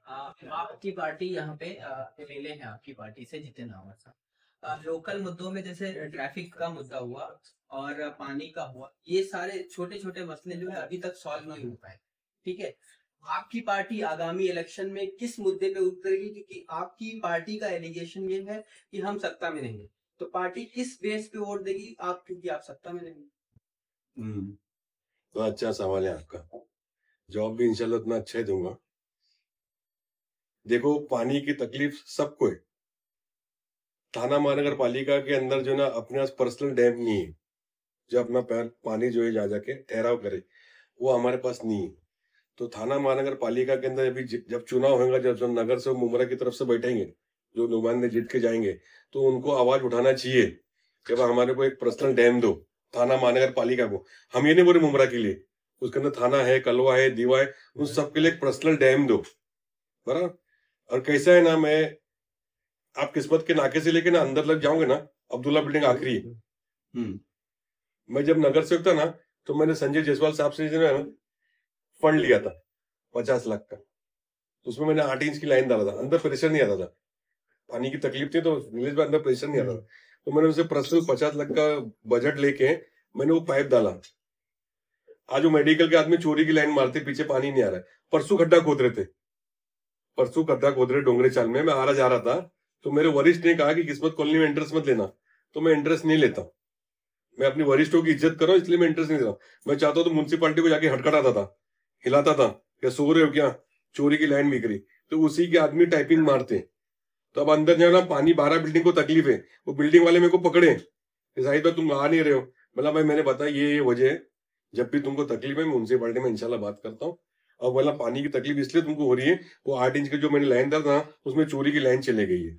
आपकी पार्टी यहाँ पे एमएलए है आपकी पार्टी से जितिन रावत साहब, लोकल मुद्दों में जैसे ट्रैफिक का मुद्दा हुआ और पानी का हुआ, ये सारे छोटे छोटे मसले जो है अभी तक सॉल्व नहीं हो पाए, ठीक है। आपकी पार्टी आगामी इलेक्शन में किस मुद्दे पे उतरेगी? क्योंकि आपकी पार्टी का एलिगेशन ये है कि हम सत्ता में नहीं, तो पार्टी किस बेस पे वोट देगी आप, क्योंकि आप सत्ता में नहीं? तो अच्छा सवाल है आपका, जवाब भी इंशाल्लाह उतना अच्छा ही दूंगा। देखो, पानी की तकलीफ सबको है। थाना महानगर पालिका के अंदर जो ना अपने पास पर्सनल डैम नहीं है, जो अपना पानी जो है जा जाके ठहराव करे, वो हमारे पास नहीं है। तो थाना महानगर पालिका के अंदर अभी जब चुनाव होगा, जब नगर से मुमरा की तरफ से बैठेंगे, जो नुमाइंदे जीत के जाएंगे, तो उनको आवाज उठाना चाहिए कि भाई हमारे को एक पर्सनल डैम दो, थाना महानगर पालिका को। हम ये नहीं बोले मुमरा के लिए, उसके अंदर थाना है, कलवा है, दीवा है, उन सबके लिए एक पर्सनल डैम दो, बराबर। और कैसा है ना, मैं आप किस्मत के नाके से लेके ना अंदर लग जाओगे ना, अब्दुल्ला बिल्डिंग आखिरी है। मैं जब नगर सेवक था ना, तो मैंने संजय जायसवाल साहब से जो है ना फंड लिया था 50 लाख का, तो उसमें मैंने 8 इंच की लाइन डाला था, अंदर प्रेशर नहीं आता था, पानी की तकलीफ थी तो विलेज में अंदर प्रेशर नहीं आता था, तो मैंने उनसे पर्सनल 50 लाख का बजट लेके मैंने वो पाइप डाला। आज वो मेडिकल के आदमी चोरी की लाइन मारते, पीछे पानी नहीं आ रहा है। परसों खड्डा खोद रहे थे, परसों खड्डा खोद रहे डोंगरे चाल में, मैं आ रहा जा रहा था, तो मेरे वरिष्ठ ने कहा कि किस्मत कॉलोनी में इंटरेस्ट मत लेना, तो मैं इंटरेस्ट नहीं लेता, मैं अपनी वरिष्ठों की इज्जत करो इसलिए मैं इंटरेस्ट नहीं लेता। मैं चाहता तो म्युनिसिपालिटी को जाके हटखटाता था, हिलाता था, क्या सो रहे हो क्या, चोरी की लाइन बिक रही, तो उसी के आदमी टाइपिंग मारते। तो अब अंदर जाना, पानी 12 बिल्डिंग को तकलीफ है, वो बिल्डिंग वाले मेरे को पकड़े, शाहिद भाई तुम आ नहीं रहे हो, मतलब भाई मैंने बताया ये वजह है, जब भी तुमको तकलीफ है म्युनिसिपालिटी में इंशाल्लाह बात करता हूँ। अब वाला पानी की तकलीफ इसलिए तुमको हो रही है, वो 8 इंच के जो मैंने लाइन डाला था उसमें चोरी की लाइन चले गई है,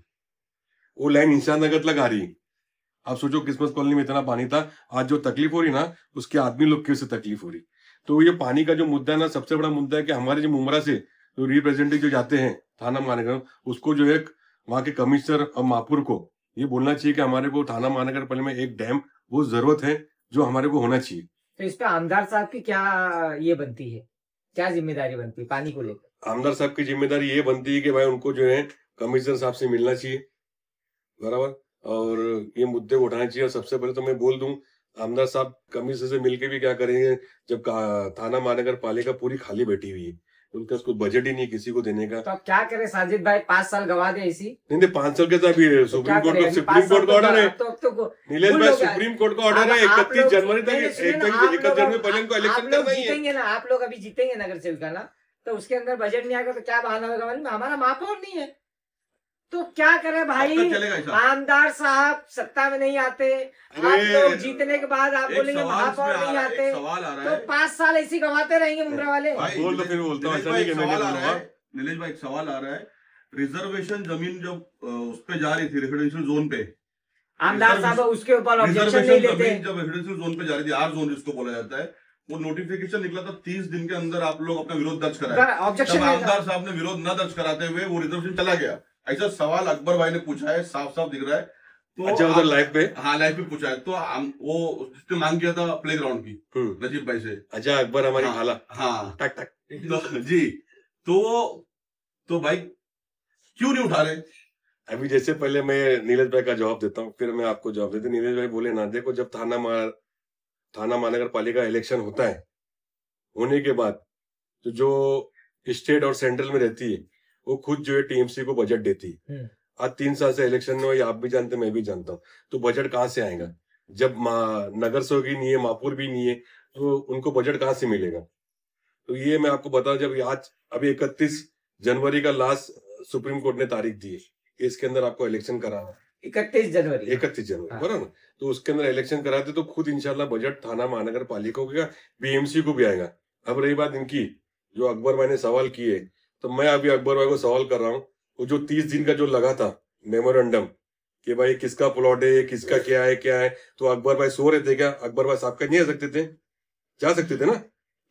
वो लाइन इंसान नगर तक आ रही है। आप सोचो किस्मत कॉलोनी में इतना पानी था, आज जो तकलीफ हो रही ना उसके आदमी लोग की उससे तकलीफ हो रही। तो ये पानी का जो मुद्दा है ना, सबसे बड़ा मुद्दा है कि हमारे जो मुमरा से जो रिप्रेजेंटेटिव जो जाते हैं थाना महानगर, उसको जो एक वहां के कमिश्नर और महापुर को ये बोलना चाहिए कि हमारे को थाना महानगर पालिका में एक डैम वो जरूरत है, जो हमारे को होना चाहिए। तो इस पे आमदार साहब की क्या ये बनती है, क्या जिम्मेदारी बनती है पानी को लेकर? आमदार साहब की जिम्मेदारी ये बनती है कि भाई उनको जो है कमिश्नर साहब से मिलना चाहिए, बराबर, और ये मुद्दे उठाने चाहिए। और सबसे पहले तो मैं बोल दूं, आमदार साहब कमिश्नर से मिलके भी क्या करेंगे, जब थाना महानगर पालिका पूरी खाली बैठी हुई है, उनका उसको बजट ही नहीं किसी को देने का, तो अब क्या करे साजिद भाई, 5 साल गवा दे इसी? नहीं 5 साल के साथ भी सुप्रीम कोर्ट का ऑर्डर है, नीलेश भाई, सुप्रीम कोर्ट का ऑर्डर है 31 जनवरी तक, 1 जनवरी पहले इनको इलेक्शन करना ही है ना। आप लोग अभी जीतेंगे नगर सेवक ना, तो उसके अंदर बजट नहीं आएगा तो क्या बहाना होगा मालूम? हमारा महापौर नहीं है, तो क्या करे भाई? आमदार साहब सत्ता में नहीं आते, आप लोग जीतने के बाद आप बोलेंगे महापौर नहीं आते, तो 5 साल ऐसी गंवाते रहेंगे मुमरा वाले। बोल तो फिर बोलता हूँ, नीलेश भाई एक सवाल आ रहा है, रिजर्वेशन जमीन जब उस पे जा रही थी रेसिडेंशियल जोन पे, आमदार साहब उसके ऊपर ऑब्जेक्शन नहीं लेते। जब रेसिडेंशियल जोन पे जा रही थी, आर जोन जिसको बोला जाता है, वो नोटिफिकेशन निकला था 30 दिन के अंदर आप लोग अपना विरोध दर्ज कराए। ऑब्जेक्शन आमदार साहब ने विरोध न दर्ज कराते हुए वो रिजर्वेशन चला गया, ऐसा सवाल अकबर भाई ने पूछा है, साफ साफ दिख रहा है। तो अच्छा, उधर लाइव पे, हाँ लाइव पे पूछा है, तो वो जिसने मांग किया था प्ले ग्राउंड की नजीब भाई से। अच्छा, अकबर हमारी खाला, हाँ टक टक जी, तो भाई क्यों नहीं उठा रहे? अभी जैसे पहले मैं नीलेश भाई का जवाब देता हूँ, फिर मैं आपको जवाब देता हूँ। नीलेश भाई बोले ना, देखो जब थाना महानगर पालिका इलेक्शन होता है, होने के बाद तो जो स्टेट और सेंट्रल में रहती है वो खुद जो है टीएमसी को बजट देती है। आज 3 साल से इलेक्शन में, आप भी जानते मैं भी जानता हूँ, तो बजट कहाँ से आएगा? जब नगर सेवक ही नहीं है, महापौर भी नहीं है, तो उनको बजट कहाँ से मिलेगा? तो ये मैं आपको बताऊं, जब आज अभी 31 जनवरी का लास्ट सुप्रीम कोर्ट ने तारीख दी है, इसके अंदर आपको इलेक्शन कराना 31 जनवरी 31 जनवरी हाँ। बराबर ना? तो उसके अंदर इलेक्शन कराते तो खुद इंशाल्लाह बजट थाना महानगर पालिका को, बीएमसी को भी आएगा। अब रही बात इनकी, जो अकबर भाई ने सवाल किए, तो मैं अभी अकबर भाई को सवाल कर रहा हूँ, वो जो 30 दिन का जो लगा था मेमोरेंडम कि भाई किसका प्लॉट है, किसका क्या है, तो अकबर भाई सो रहे थे क्या? अकबर भाई साहब का नहीं आ सकते थे? जा सकते थे ना?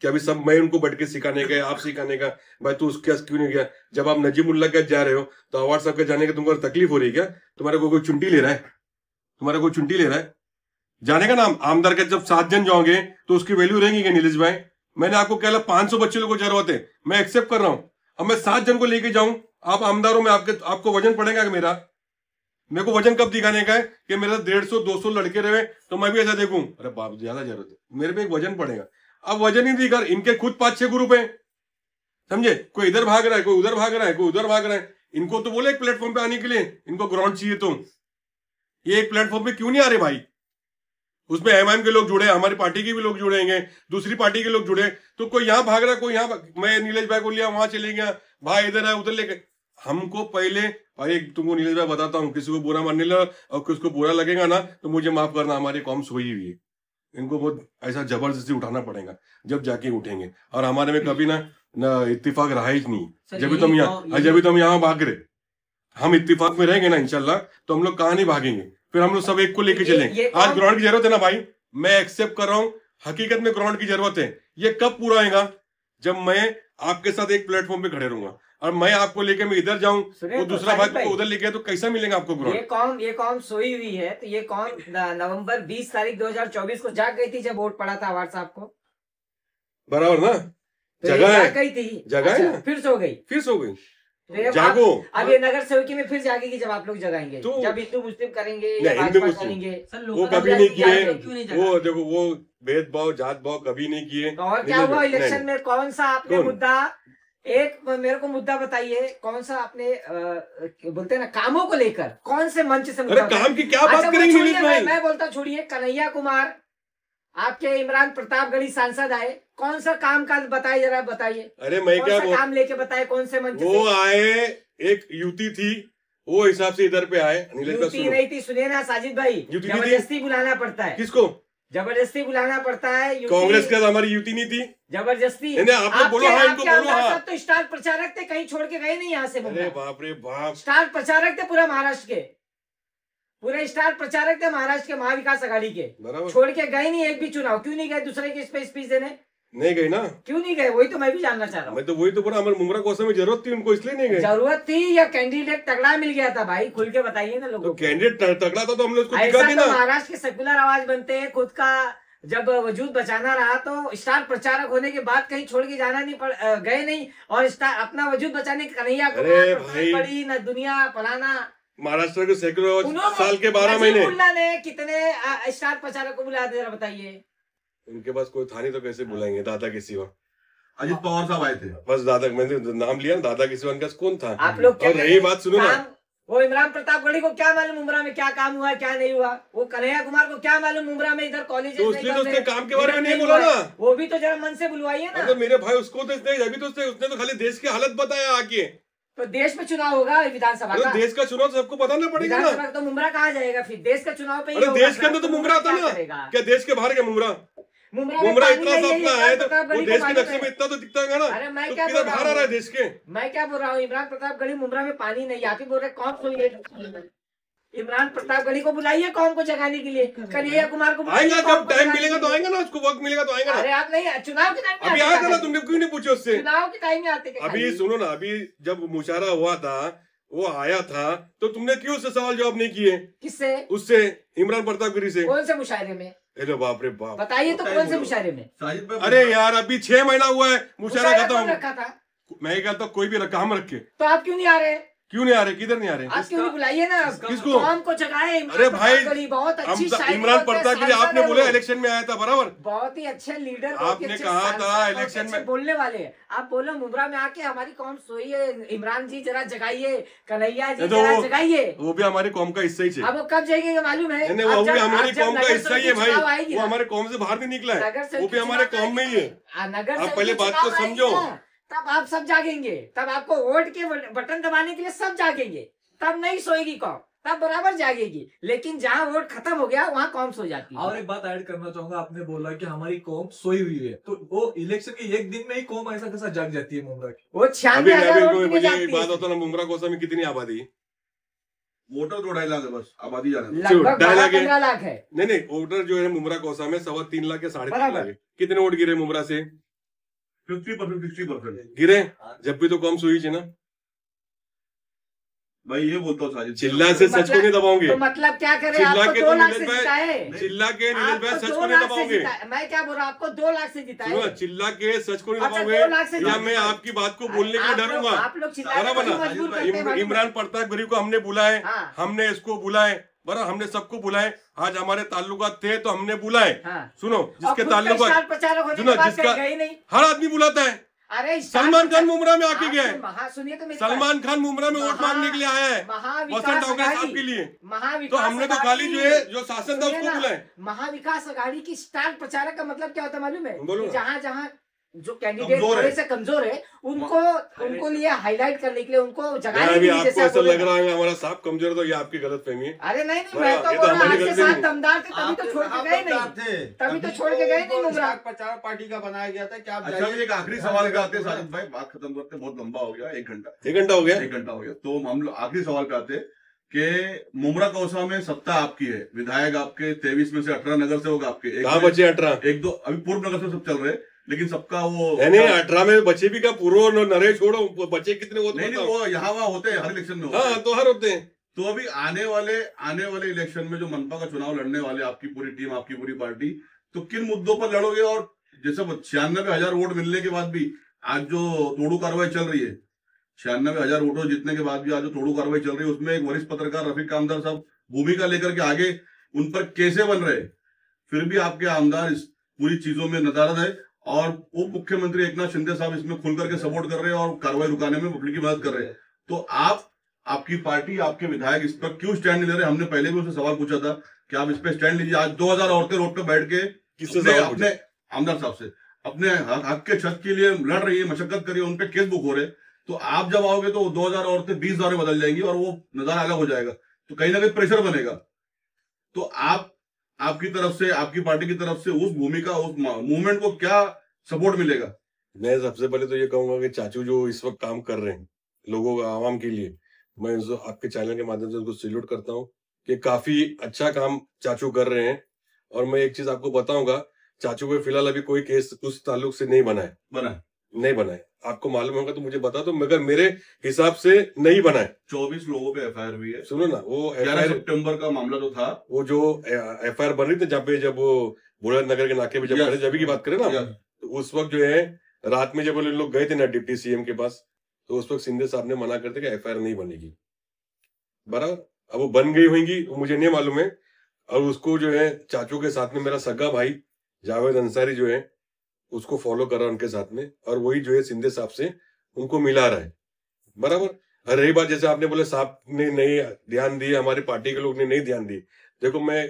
कि अभी सब मैं उनको बैठ के सिखाने का, आप सिखाने का, भाई तू उसके क्यों नहीं गया? जब आप नजीमुल्ला के जा रहे हो तो अवार्ड साहब के जाने के तुमको तकलीफ हो रही है क्या? तुम्हारे को कोई चुंटी ले रहा है? तुम्हारा कोई चुंटी ले रहा है जाने का? नाम आमदार के जब 7 जन जाओगे तो उसकी वैल्यू रहेगी क्या नीलेश भाई? मैंने आपको कहला 500 बच्चे लोगों को जरूरत है, मैं एक्सेप्ट कर रहा हूं। अब मैं 7 जन को लेके जाऊं, आप आमदारों में आपको वजन पड़ेगा कि मेरे को वजन कब दिखाने का है कि मेरा 150-200 लड़के रहे तो मैं भी ऐसा देखूं? अरे बाप, ज्यादा जरूरत है, मेरे पे एक वजन पड़ेगा। अब वजन ही दिखा, इनके खुद 5-6 ग्रुप है, समझे? कोई इधर भाग रहा है, कोई उधर भाग रहा है, कोई उधर भाग रहा है। इनको तो बोले एक प्लेटफॉर्म पे आने के लिए, इनको ग्राउंड चाहिए, तो ये एक प्लेटफॉर्म पे क्यों नहीं आ रहे भाई? उसमें एमआईएम के लोग जुड़े, हमारी पार्टी के भी लोग जुड़ेंगे, दूसरी पार्टी के लोग जुड़े, तो कोई यहाँ भाग रहा है, कोई यहाँ। मैं नीलेश भाई को लिया, वहां चले गया, भाई इधर है उधर लेके। हमको पहले भाई, तुमको नीलेश भाई बताता हूँ, किसी को बुरा मानने लगा और किसको बुरा लगेगा ना तो मुझे माफ करना, हमारी कौम सोई हुई है, इनको बहुत ऐसा जबरदस्ती उठाना पड़ेगा, जब जाके उठेंगे। और हमारे में कभी ना इत्तेफाक रहा ही नहीं, जब भी तो हम यहाँ भाग रहे। हम इत्तेफाक में रहेंगे ना इंशाल्लाह, तो हम लोग कहाँ नहीं भागेंगे, फिर हम लोग सब एक को लेके चलेंगे। आज ग्राउंड की जरूरत है ना भाई, मैं एक्सेप्ट कर रहा हूँ, हकीकत में ग्राउंड की जरूरत है। ये कब पूरा होगा? जब मैं आपके साथ एक प्लेटफॉर्म पे खड़े रहूंगा, और मैं आपको लेके मैं इधर जाऊं, वो दूसरा भाई को उधर लेके, तो कैसा मिलेगा आपको ग्राउंड? ये कौन सोई हुई है? तो ये कौन नवंबर 20 तारीख 2024 को जाग गई थी जब वोट पड़ा था अवार्ड साहब को, बराबर ना? तो जगह है, गई थी, जगह है, फिर सो गई, जागो। अब ये नगर सेवकी में फिर जागेगी जब आप लोग जगाएंगे, तो जब हिंदू मुस्लिम करेंगे, हिंदू मुस्लिम वो कभी नहीं किए, वो देखो वो भेदभाव जात भाव कभी नहीं किए। और क्या हुआ इलेक्शन में? कौन सा आपने मुद्दा, एक मेरे को मुद्दा बताइए, कौन सा आपने बोलते हैं ना कामों को लेकर, कौन से मंच से मुद्दा? काम की क्या बात करेंगे? मैं बोलता छोड़िए, कन्हैया कुमार आपके इमरान प्रतापगढ़ी सांसद आए, कौन सा काम का बताइए, जरा बताइए। अरे मैं क्या काम लेके बताए, कौन से मंच वो आए? एक युति थी, वो हिसाब से इधर पे आए। युति नहीं थी, सुनिए ना साजिद भाई, जबरदस्ती बुलाना पड़ता है। किसको जबरदस्ती बुलाना पड़ता है? कांग्रेस के हमारी युति नहीं थी, जबरदस्ती। आप लोग बोलो हाँ, इनको बोलो हाँ। तो स्टार प्रचारक थे, कहीं छोड़ के गए नहीं यहाँ से। अरे बाप रे बाप, स्टार प्रचारक थे पूरा महाराष्ट्र के, पूरे स्टार प्रचारक थे महाराष्ट्र के महाविकास आघाड़ी के, छोड़ के गए नहीं एक भी चुनाव। क्यों नहीं गए दूसरे के स्पीच देने? नहीं गए ना, क्यों नहीं गए? वही तो मैं भी जानना चाह रहा हूँ। मैं तो वही तो बोला, हमारे मुमरा कोसा में जरूरत थी उनको, इसलिए नहीं गए। जरूरत थी या कैंडिडेट तगड़ा मिल गया था? भाई खुल के बताइए ना लोगों को। कैंडिडेट तगड़ा था तो हमने उसको दिखा दिया ना। महाराष्ट्र के सेकुलर आवाज बनते हैं, खुद का जब वजूद बचाना रहा तो स्टार प्रचारक होने के बाद कहीं छोड़ के जाना नहीं गए नहीं, और स्टार अपना वजूद बचाने के कन्हैया को पड़ी न दुनिया फलाना। महाराष्ट्र के सेकुलर साल के 12 महीने ने कितने स्टार प्रचारक को बुलाया था बताइए? उनके पास कोई था नहीं तो कैसे बुलाएंगे? दादा के सिवा अजित पवार साहब आए थे, बस दादा, मैंने नाम लिया, दादा के सिवा उनका कौन था? आप लोग और रही बात सुनो ना, वो इमरान प्रतापगढ़ी को क्या मालूम उमरा में क्या काम हुआ क्या नहीं हुआ? वो कन्हैया कुमार को क्या मालूम उमरा में इधर कॉलेज? तो उसने काम के बारे में नहीं बोला ना, वो भी तो जरा मन से बुलवाइए ना। तो मेरे भाई उसको तो अभी तो उसने तो खाली देश की हालत बताया आके। तो देश में चुनाव होगा विधानसभा का, देश का चुनाव सबको बताना पड़ेगा ना। तो मुमरा कहाँ जाएगा फिर? देश का चुनाव पे देश के अंदर तो मुमरा आता ना, क्या देश के बाहर क्या मुमरा? मुमरा इतना सपना है तो वो देश के नक्शे में इतना तो दिखता है ना। अरे मैं तो क्या बाहर आ रहा है देश के? मैं क्या बोल रहा हूँ, इमरान प्रतापगढ़ी मुमरा में पानी नहीं, आप ही बोल रहे कौन सुनिए? इमरान प्रतापगढ़ी को बुलाइए कौन को जगाने के लिए, कन्हैया कुमार को आएगा, जब टाइम मिलेगा तो आएगा ना, उसको वक्त मिलेगा तो आएगा ना। अरे आप नहीं, चुनाव के टाइम अभी आएगा ना, तुमने क्यों नहीं पूछा उससे? चुनाव के टाइम में आते। अभी सुनो ना, अभी जब मुशायरा हुआ था, वो आया था, तो तुमने क्यों उससे सवाल जवाब नहीं किए? किससे? उससे, इमरान प्रतापगढ़ी से। कौन से मुशायरे में? अरे बाप रे बाप, बताइए तो कौन से मुशायरे में? अरे यार अभी 6 महीना हुआ है मुशायरा खत्म। रखा था मैं कहता कोई भी रखा, हम रखे। तो आप क्यों नहीं आ रहे? क्यों नहीं आ रहे? किधर नहीं आ रहे? आप क्यों नहीं बुलाइए ना? किसको? कौम को जगाए। अरे भाई, बहुत अच्छी इमरान पड़ता के लिए आपने बोला इलेक्शन में आया था, बराबर? बहुत ही अच्छे लीडर, आपने कहा था इलेक्शन में बोलने वाले। आप बोलो मुमरा में आके हमारी कौम सोई है, इमरान जी जरा जगाइए, कन्हैया जी जरा जगाइए। वो भी हमारी कौम का हिस्सा ही है। अब वो कब जाएंगे मालूम है? नहीं, वो भी हमारी कौम का हिस्सा ही है भाई। वो हमारे कौम से बाहर नहीं निकला है, वो भी हमारे कौम में ही है। आप पहले बात को समझो, तब आप सब जागेंगे। तब आपको वोट के बटन दबाने के लिए सब जागेंगे। तब नहीं सोएगी कौम, तब बराबर जागेगी। लेकिन जहाँ वोट खत्म हो गया वहाँ कौम सो जाती है। और एक बात ऐड करना चाहूंगा, आपने बोला कि हमारी कौम सोई हुई है, तो वो इलेक्शन के एक दिन में ही कौम ऐसा कैसा जाग जाती है मुमरा की? वो 96,000 वोट मुझे एक बात होता ना, मुमरा कोसा में कितनी आबादी? वोटर तो 2.5 लाख है बस, आबादी जाने दो। लगभग 12-15 लाख है। नहीं, वोटर जो है मुमरा कोसा में 3.25 लाख या 3.5 लाख है। कितने वोट गिरे मुमरा से? 50%, 60% गिरे। जब भी तो कम सुई थी ना भाई। ये बोलता हूँ साजिद, चिल्ला से सच को नहीं दबाओगे। तो मतलब क्या करें? चिल्ला आपको के 2 तो लाख से नीलेश जिताए। भाई, चिल्ला के नीलेश भाई आपको सच 2 को नहीं लाख से दबाओगे। जिताए। मैं क्या बोल रहा हूँ, आपको 2 लाख से जिताए। सुनो, चिल्ला के सच को नहीं अच्छा, 2 लाख से दबाओगे या मैं आपकी बात को बोलने के लिए डरूंगा? आप लोग चिल्लाने बराबर को ना? मजबूर करते हैं मालूम है। इमरान प्रताप गरी को हमने बुलाए, हाँ। हमने इसको बुलाए, बराबर, हमने सबको बुलाए। आज हमारे ताल्लुकात थे तो हमने बुलाए। हाँ। सुनो, और जिसके खुद का ताल्लुकात, स्टार प्रचारक होने सुनो, के बाद जिसका कहीं गए नहीं। हर आदमी बुलाता है। अरे सलमान खान मुमरा में आके गया है। सुनिए तो मेरी सलमान खान मुमरा में वोट मांगने के लिए आया है, वसंत डावकरे साहब के लिए। तो हमने तो खाली जो है जो शासन था उसको बुलाए। महाविकास अघाड़ी की स्टार प्रचारक का मतलब क्या होता है मालूम है? बोलो। जहाँ जहाँ जो कैंडिडेट थोड़े से कमजोर है उनको लिए हाईलाइट करने के लिए, उनको जगाने के लिए। आपको जैसे ऐसा लग रहा है हमारा साहब कमजोर, तो ये आपकी गलत फहमी है। अरे नहीं, मैं तो ये बोल तो रहा हूँ हमारी आपके गलती साथ नहीं। दमदार थे, तभी तो छोड़ के गए नहीं। तभी तो छोड़ के गए नहीं मुमरा। प्रचार पार्टी का बनाया गया था। क्या आप अच्छा, जाइए। एक आखिरी सवाल पे आते हैं साजिद भाई, बात खत्म करते, बहुत लंबा हो गया, 1 घंटा। 1 घंटा हो गया। 1 घंटा हो गया, तो हम लोग आखिरी सवाल पे आते हैं कि मुमरा कौसा में सत्ता आपकी है, विधायक आपके 23 में से 18 नगर सेवक आपके, कहाँ बचे 18? 1-2 अभी पूर्व नगर से सब चल रहे हैं, लेकिन सबका वो नहीं, 18 में बचे भी का पूर्व नरे छोड़ो, बचे कितने वो तो नहीं, बताओ। वो यहाँ वहाँ होते हैं, हर इलेक्शन में होते हैं। हाँ, तो हर होते हैं। तो अभी आने वाले इलेक्शन में जो मनपा का चुनाव लड़ने वाले आपकी पूरी टीम, आपकी पूरी पार्टी, तो किन मुद्दों पर लड़ोगे? और जैसे 96,000 वोट मिलने के बाद भी आज जो तोड़ू कार्रवाई चल रही है, 96,000 वोटों जीतने के बाद भी आज जो तोड़ू कार्रवाई चल रही है, उसमें एक वरिष्ठ पत्रकार रफीक कामदार साहब भूमिका लेकर के आगे उन पर केसें बन रहे, फिर भी आपके आमदार इस पूरी चीजों में नदारद है। और उप मुख्यमंत्री एकनाथ शिंदे साहब इसमें खुल करके सपोर्ट कर रहे हैं और कार्रवाई रुकाने में पब्लिक की मदद कर रहे हैं। तो आपकी पार्टी, आपके विधायक इस पर क्यों स्टैंड नहीं ले रहे? हमने पहले भी उनसे सवाल पूछा था कि आप इस पे स्टैंड लीजिए। आज 2000 औरतें रोड पे बैठ के अपने आमदार साहब से अपने हक के छत के लिए लड़ रही है, मशक्कत कर रही है, उन पे केस बुक हो रहे। तो आप जब आओगे तो 2000 औरतें 20,000 में बदल जाएंगी और वो नजारा अलग हो जाएगा, तो कहीं ना कहीं प्रेशर बनेगा। तो आपकी तरफ से, आपकी पार्टी की तरफ से उस भूमिका, उस मूवमेंट को क्या सपोर्ट मिलेगा? मैं सबसे पहले तो ये कहूंगा कि चाचू जो इस वक्त काम कर रहे हैं लोगों का, आवाम के लिए, मैं आपके चैनल के माध्यम से उनको सैल्यूट करता हूँ कि काफी अच्छा काम चाचू कर रहे हैं। और मैं एक चीज आपको बताऊंगा, चाचू को फिलहाल अभी कोई केस उस ताल्लुक से नहीं बना है। आपको मालूम होगा तो मुझे बता दो, मगर मेरे हिसाब से नहीं बना है। 24 लोगों पे एफआईआर हुई है। सुनो ना, वो 11 सितंबर का मामला जो था, वो जो एफआईआर बन रही थी जब वो बुलंदनगर के नाके पे जब खड़े, जब की बात करें ना, तो उस वक्त जो है रात में जब लोग गए थे ना डिप्टी सीएम के पास, तो उस वक्त शिंदे साहब ने मना करते कि एफआईआर नहीं बनेगी, बराबर। अब वो बन गई होंगी मुझे नहीं मालूम है। और उसको जो है चाचू के साथ में मेरा सगा भाई जावेद अंसारी जो है उसको फॉलो कर रहा है उनके साथ में, और वही जो है शिंदे साहब से उनको मिला रहा है, बराबर। रही बात जैसे आपने बोले साहब ने नहीं ध्यान दिए, हमारी पार्टी के लोग ने नहीं ध्यान दिए, देखो मैं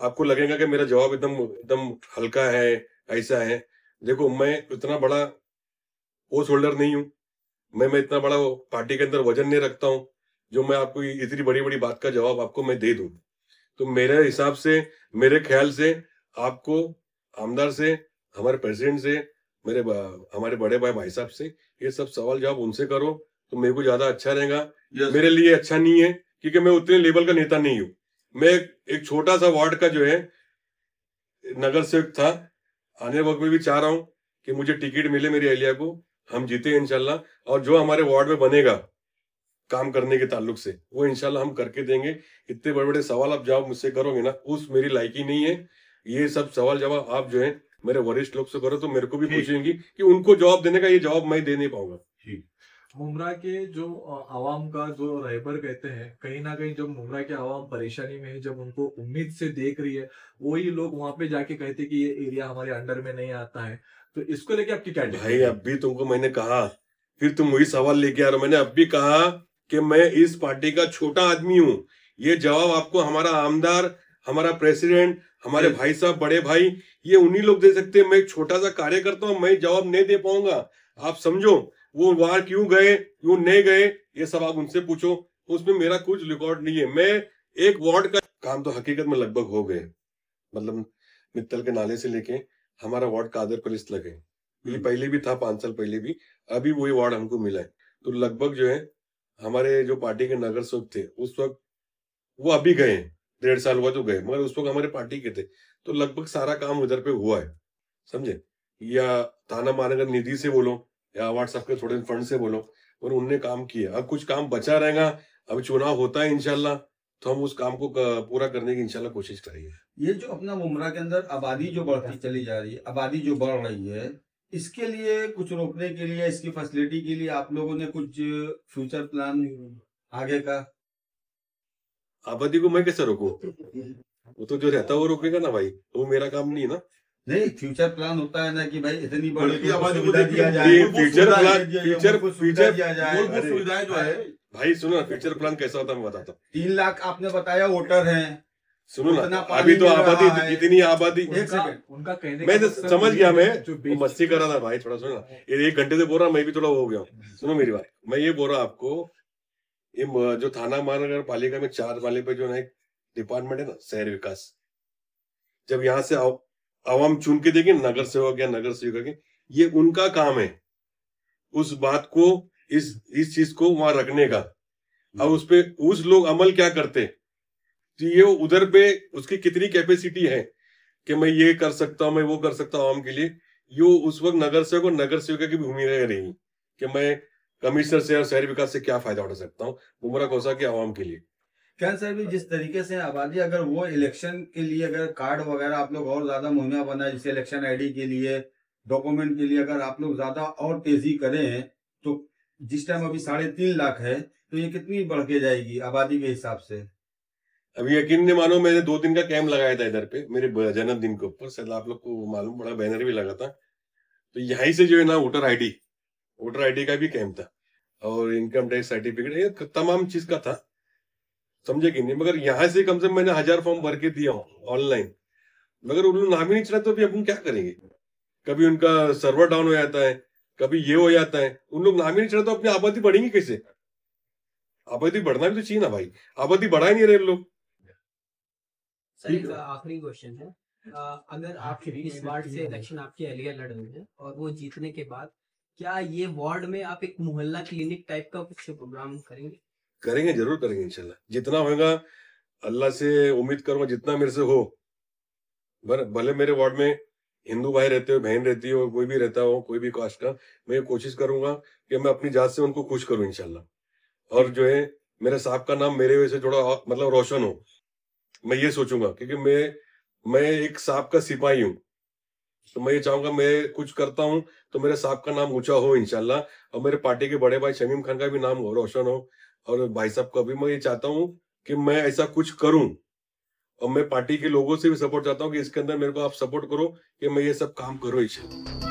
आपको लगेगा कि मेरा जवाब एकदम हल्का है, ऐसा है। देखो मैं इतना बड़ा पोस्ट होल्डर नहीं हूं, मैं इतना बड़ा पार्टी के अंदर वजन नहीं रखता हूं जो मैं आपको इतनी बड़ी बड़ी बात का जवाब आपको मैं दे दूं। तो मेरे हिसाब से, मेरे ख्याल से आपको आमदार से, हमारे प्रेसिडेंट से, हमारे बड़े भाई साहब से ये सब सवाल जवाब उनसे करो तो मेरे को ज्यादा अच्छा रहेगा। मेरे लिए अच्छा नहीं है क्योंकि मैं उतने लेवल का नेता नहीं हूं। मैं एक छोटा सा वार्ड का जो है नगर सेवक था, आने वक्त में भी चाह रहा हूं कि मुझे टिकट मिले मेरी एहलिया को, हम जीते इंशाल्लाह, और जो हमारे वार्ड में बनेगा काम करने के ताल्लुक से वो इंशाल्लाह हम करके देंगे। इतने बड़े बड़े सवाल आप जवाब मुझसे करोगे ना, उस मेरी लायकी नहीं है। ये सब सवाल जवाब आप जो है मेरे वरिष्ठ लोग से करो तो मेरे को भी खुशी होगी कि उनको जवाब देने का ये जवाब मैं दे नहीं पाऊंगा। मुमरा के जो आवाम का जो रहबर कहते हैं, कहीं ना कहीं जब मुमरा के आवाम परेशानी में है, जब उनको उम्मीद से देख रही है, वही लोग वहां पे जाके कहते कि ये एरिया हमारे अंडर में नहीं आता है। तो इसको लेके आपकी क्या भाई अब भी तुमको मैंने कहा, फिर तुम वही सवाल लेके आ रहे हो। मैंने अब भी कहा कि मैं इस पार्टी का छोटा आदमी हूँ। ये जवाब आपको हमारा आमदार, हमारा प्रेसिडेंट, हमारे भाई साहब, बड़े भाई, ये उन्हीं लोग दे सकते हैं। मैं एक छोटा सा कार्यकर्ता हूँ, मैं जवाब नहीं दे पाऊंगा। आप समझो वो वहां क्यों गए, क्यों नहीं गए, ये सब आप उनसे पूछो। उसमें मेरा कुछ रिकॉर्ड नहीं है। मैं एक वार्ड का काम तो हकीकत में लगभग हो गए, मतलब मित्तल के नाले से लेके हमारा वार्ड कादर पुलिस तक है। ये पहले भी था, 5 साल पहले भी, अभी वही वार्ड हमको मिला है। तो लगभग जो है हमारे जो पार्टी के नगर सेवक थे उस वक्त, वो अभी गए, 1.5 साल हुआ तो गए, मगर उस वक्त हमारे पार्टी के थे। तो लगभग सारा काम उधर पे हुआ है, समझे। या थाना महानगर निधि से बोलो या व्हाट्सएप के थोड़े फंड से बोलो, और उनने काम किया। अब कुछ काम बचा रहेगा, अब चुनाव होता है इंशाल्लाह, तो हम उस काम को पूरा करने की इंशाल्लाह कोशिश करेंगे। ये जो अपना मुमरा के अंदर आबादी जो बढ़ती चली जा रही है, आबादी जो बढ़ रही है, इसके लिए कुछ रोकने के लिए, इसकी फैसिलिटी के लिए आप लोगों ने कुछ फ्यूचर प्लान आगे का? आबादी को मैं कैसे रोकूं? वो तो जो रहता है वो रोकेगा ना भाई, वो मेरा काम नहीं है ना। नहीं, फ्यूचर प्लान होता है ना कि भाई इतनी बड़ी बल्कि आबादी को सुविधा दिया जाए, फ्यूचर प्लान, फ्यूचर दिया जाए। मूलभूत सुविधाएं जो है, भाई सुनो ना, फ्यूचर प्लान कैसा होता है मैं बताता हूँ। 3 लाख आपने बताया वोटर हैं, सुनो उतना ना, पानी अभी तो मिल रहा आबादी है। इतनी आबादी, एक सेकंड, उनका कहने मैं का तो मतलब समझ ये गया, है मैं जो वो मस्ती कर रहा था भाई, थोड़ा सुनो ना। ये 1 घंटे से बोल रहा, मैं भी थोड़ा हो गया हूँ। सुनो मेरी बात, मैं ये बोल रहा आपको, ये जो थाना महानगर पालिका में 4 वाले पे जो है डिपार्टमेंट है ना, शहर विकास, जब यहाँ से आवाम चुन के देगी नगर सेवक या नगर सेविका के, ये उनका काम है उस बात को, इस चीज को वहां रखने का। अब उस पे उस लोग अमल क्या करते, तो ये उधर पे उसकी कितनी कैपेसिटी है कि मैं ये कर सकता हूं, मैं वो कर सकता हूं आवाम के लिए। ये उस वक्त नगर सेवक और नगर सेविका की भूमिका रहेगी कि मैं कमिश्नर से और शहर विकास से क्या फायदा उठा सकता हूँ मुमरा कोसा के आवाम के लिए। क्या सर भी जिस तरीके से आबादी, अगर वो इलेक्शन के लिए अगर कार्ड वगैरह आप लोग और ज्यादा मुहैया बनाए, जैसे इलेक्शन आईडी के लिए, डॉक्यूमेंट के लिए, अगर आप लोग ज्यादा और तेजी करें, तो जिस टाइम अभी 3.5 लाख है, तो ये कितनी बढ़ के जाएगी आबादी के हिसाब से? अभी यकीन नहीं मानो, मैंने 2 दिन का कैंप लगाया था इधर पे मेरे जन्मदिन के ऊपर, शायद आप लोग को मालूम, बड़ा बैनर भी लगा था। तो यहीं से जो है ना वोटर आईडी का भी कैंप था, और इनकम टैक्स सर्टिफिकेट, ये तमाम चीज का था, समझे कि नहीं। मगर यहाँ से कम से कम मैंने 1000 फॉर्म भर के दिया ऑनलाइन, मगर उन लोग नाम ही नहीं चला, तो अभी अपन क्या करेंगे? कभी उनका सर्वर डाउन हो जाता है, कभी ये हो जाता है, उन लोग नाम ही नहीं चला, तो अपनी आबादी बढ़ेंगी कैसे? आबादी बढ़ना भी तो चाहिए ना भाई, आबादी बढ़ा ही नहीं रहे लोग। सर एक आखिरी क्वेश्चन है, अगर आप इस वार्ड से इलेक्शन आपके एलिया लड़ रहे हैं और वो जीतने के बाद, क्या ये वार्ड में आप एक मोहल्ला क्लिनिक टाइप का कुछ प्रोग्राम करेंगे? करेंगे, जरूर करेंगे इंशाल्लाह, जितना होगा अल्लाह से उम्मीद करूंगा, जितना मेरे से हो। भले मेरे वार्ड में हिंदू भाई रहते हो, बहन रहती हो, कोई भी रहता हो, कोई भी कास्ट का, मैं कोशिश करूंगा कि मैं अपनी जात से उनको खुश करूं इंशाल्लाह। और जो है मेरे साहब का नाम मेरे वजह से थोड़ा मतलब रोशन हो, मैं ये सोचूंगा, क्योंकि मैं एक साहब का सिपाही हूँ। तो मैं ये चाहूंगा, मैं कुछ करता हूँ तो मेरे साहब का नाम ऊंचा हो इंशाल्लाह, और मेरे पार्टी के बड़े भाई शमीम खान का भी नाम रोशन हो, और भाई साहब का भी। मैं ये चाहता हूँ कि मैं ऐसा कुछ करूं, और मैं पार्टी के लोगों से भी सपोर्ट चाहता हूँ कि इसके अंदर मेरे को आप सपोर्ट करो कि मैं ये सब काम करूं इंशाल्लाह।